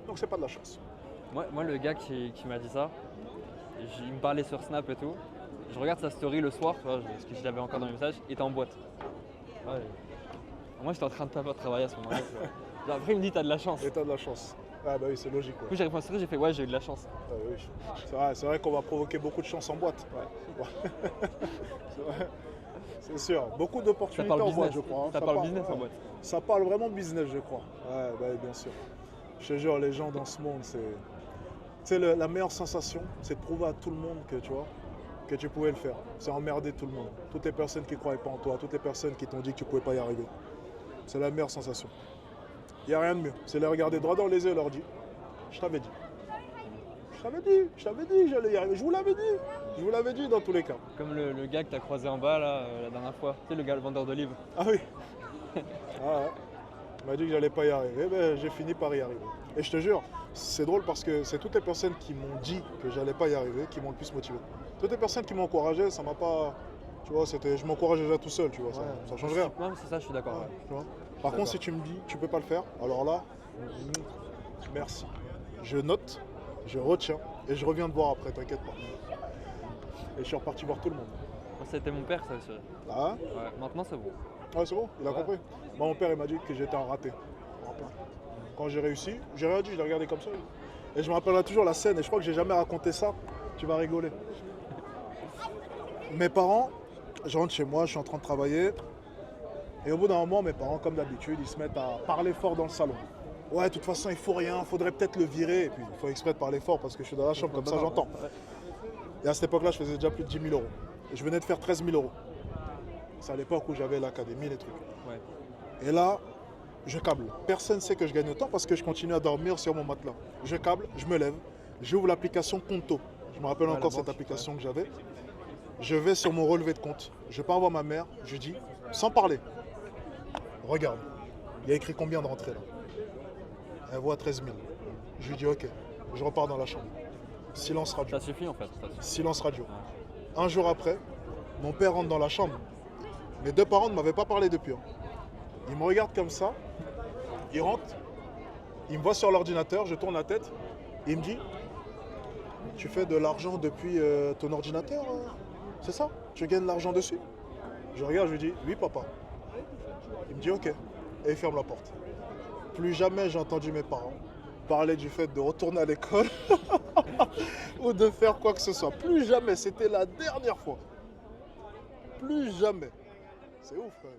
Donc c'est pas de la chance. Moi, le gars qui m'a dit ça, il me parlait sur Snap et tout. Je regarde sa story le soir, tu vois, parce que je l'avais encore dans mes messages, il était en boîte. Ouais. Moi, j'étais en train de pas travailler à ce moment-là. Genre, après, il me dit, t'as de la chance. Et t'as de la chance. Ah bah oui, c'est logique. Du coup, j'ai répondu à ce truc, j'ai fait, ouais, j'ai eu de la chance. Ah oui. C'est vrai qu'on va provoquer beaucoup de chance en boîte. Ouais. C'est vrai. C'est sûr. Beaucoup d'opportunités en boîte, je crois. Ça parle business en boîte. Ça parle vraiment business, je crois. Ouais, bah, bien sûr. Je te jure, les gens dans ce monde, c'est... Tu sais, la meilleure sensation, c'est de prouver à tout le monde que, tu vois, que tu pouvais le faire. C'est emmerder tout le monde. Toutes les personnes qui ne croyaient pas en toi, toutes les personnes qui t'ont dit que tu ne pouvais pas y arriver. C'est la meilleure sensation. Il n'y a rien de mieux. C'est les regarder droit dans les yeux et leur dire, je t'avais dit. Je t'avais dit, j'allais y arriver. Je vous l'avais dit dans tous les cas. Comme le gars que tu as croisé en bas là, la dernière fois. Tu sais, le gars, le vendeur de livres. Ah oui. Ah ouais. Il m'a dit que j'allais pas y arriver. Ben, j'ai fini par y arriver. Et je te jure, c'est drôle parce que c'est toutes les personnes qui m'ont dit que j'allais pas y arriver qui m'ont le plus motivé. Toutes les personnes qui m'ont encouragé, ça m'a pas... Tu vois, je m'encourage déjà tout seul, tu vois, ça change rien. Non, c'est ça, je suis d'accord. Ouais. Tu vois. Par contre, si tu me dis, tu peux pas le faire, alors là, merci. Je note, je retiens et je reviens te voir après, t'inquiète pas. Et je suis reparti voir tout le monde. C'était mon père, ça aussi. Ah ouais, maintenant c'est bon. Ah, c'est bon, il a compris. Moi, mon père, il m'a dit que j'étais un raté. Quand j'ai réussi, j'ai rien dit, je l'ai regardé comme ça. Et je me rappellerai toujours la scène, et je crois que j'ai jamais raconté ça. Tu vas rigoler. Mes parents, je rentre chez moi, je suis en train de travailler. Et au bout d'un moment, mes parents, comme d'habitude, ils se mettent à parler fort dans le salon. Ouais, de toute façon, il faut rien, faudrait peut-être le virer. Et puis, il faut exprès de parler fort parce que je suis dans la chambre, comme ça, j'entends. Et à cette époque-là, je faisais déjà plus de 10 000 euros. Et je venais de faire 13 000 euros. C'est à l'époque où j'avais l'académie, les trucs. Ouais. Et là, je câble. Personne ne sait que je gagne autant parce que je continue à dormir sur mon matelas. Je câble, je me lève, j'ouvre l'application Conto. Je me rappelle encore cette application que j'avais. Je vais sur mon relevé de compte. Je pars voir ma mère, je dis, sans parler, regarde, il y a écrit combien de rentrées là? Elle voit 13 000. Je lui dis ok, je repars dans la chambre. Silence radio. Ça suffit en fait. Silence radio. Un jour après, mon père rentre dans la chambre. Mes deux parents ne m'avaient pas parlé depuis. Ils me regardent comme ça. Il rentre. Il me voit sur l'ordinateur. Je tourne la tête. Il me dit, tu fais de l'argent depuis ton ordinateur, c'est ça? Tu gagnes de l'argent dessus? Je regarde, je lui dis, oui papa. Il me dit, ok. Et il ferme la porte. Plus jamais j'ai entendu mes parents parler du fait de retourner à l'école ou de faire quoi que ce soit. Plus jamais, c'était la dernière fois. Plus jamais. C'est ouf quand même.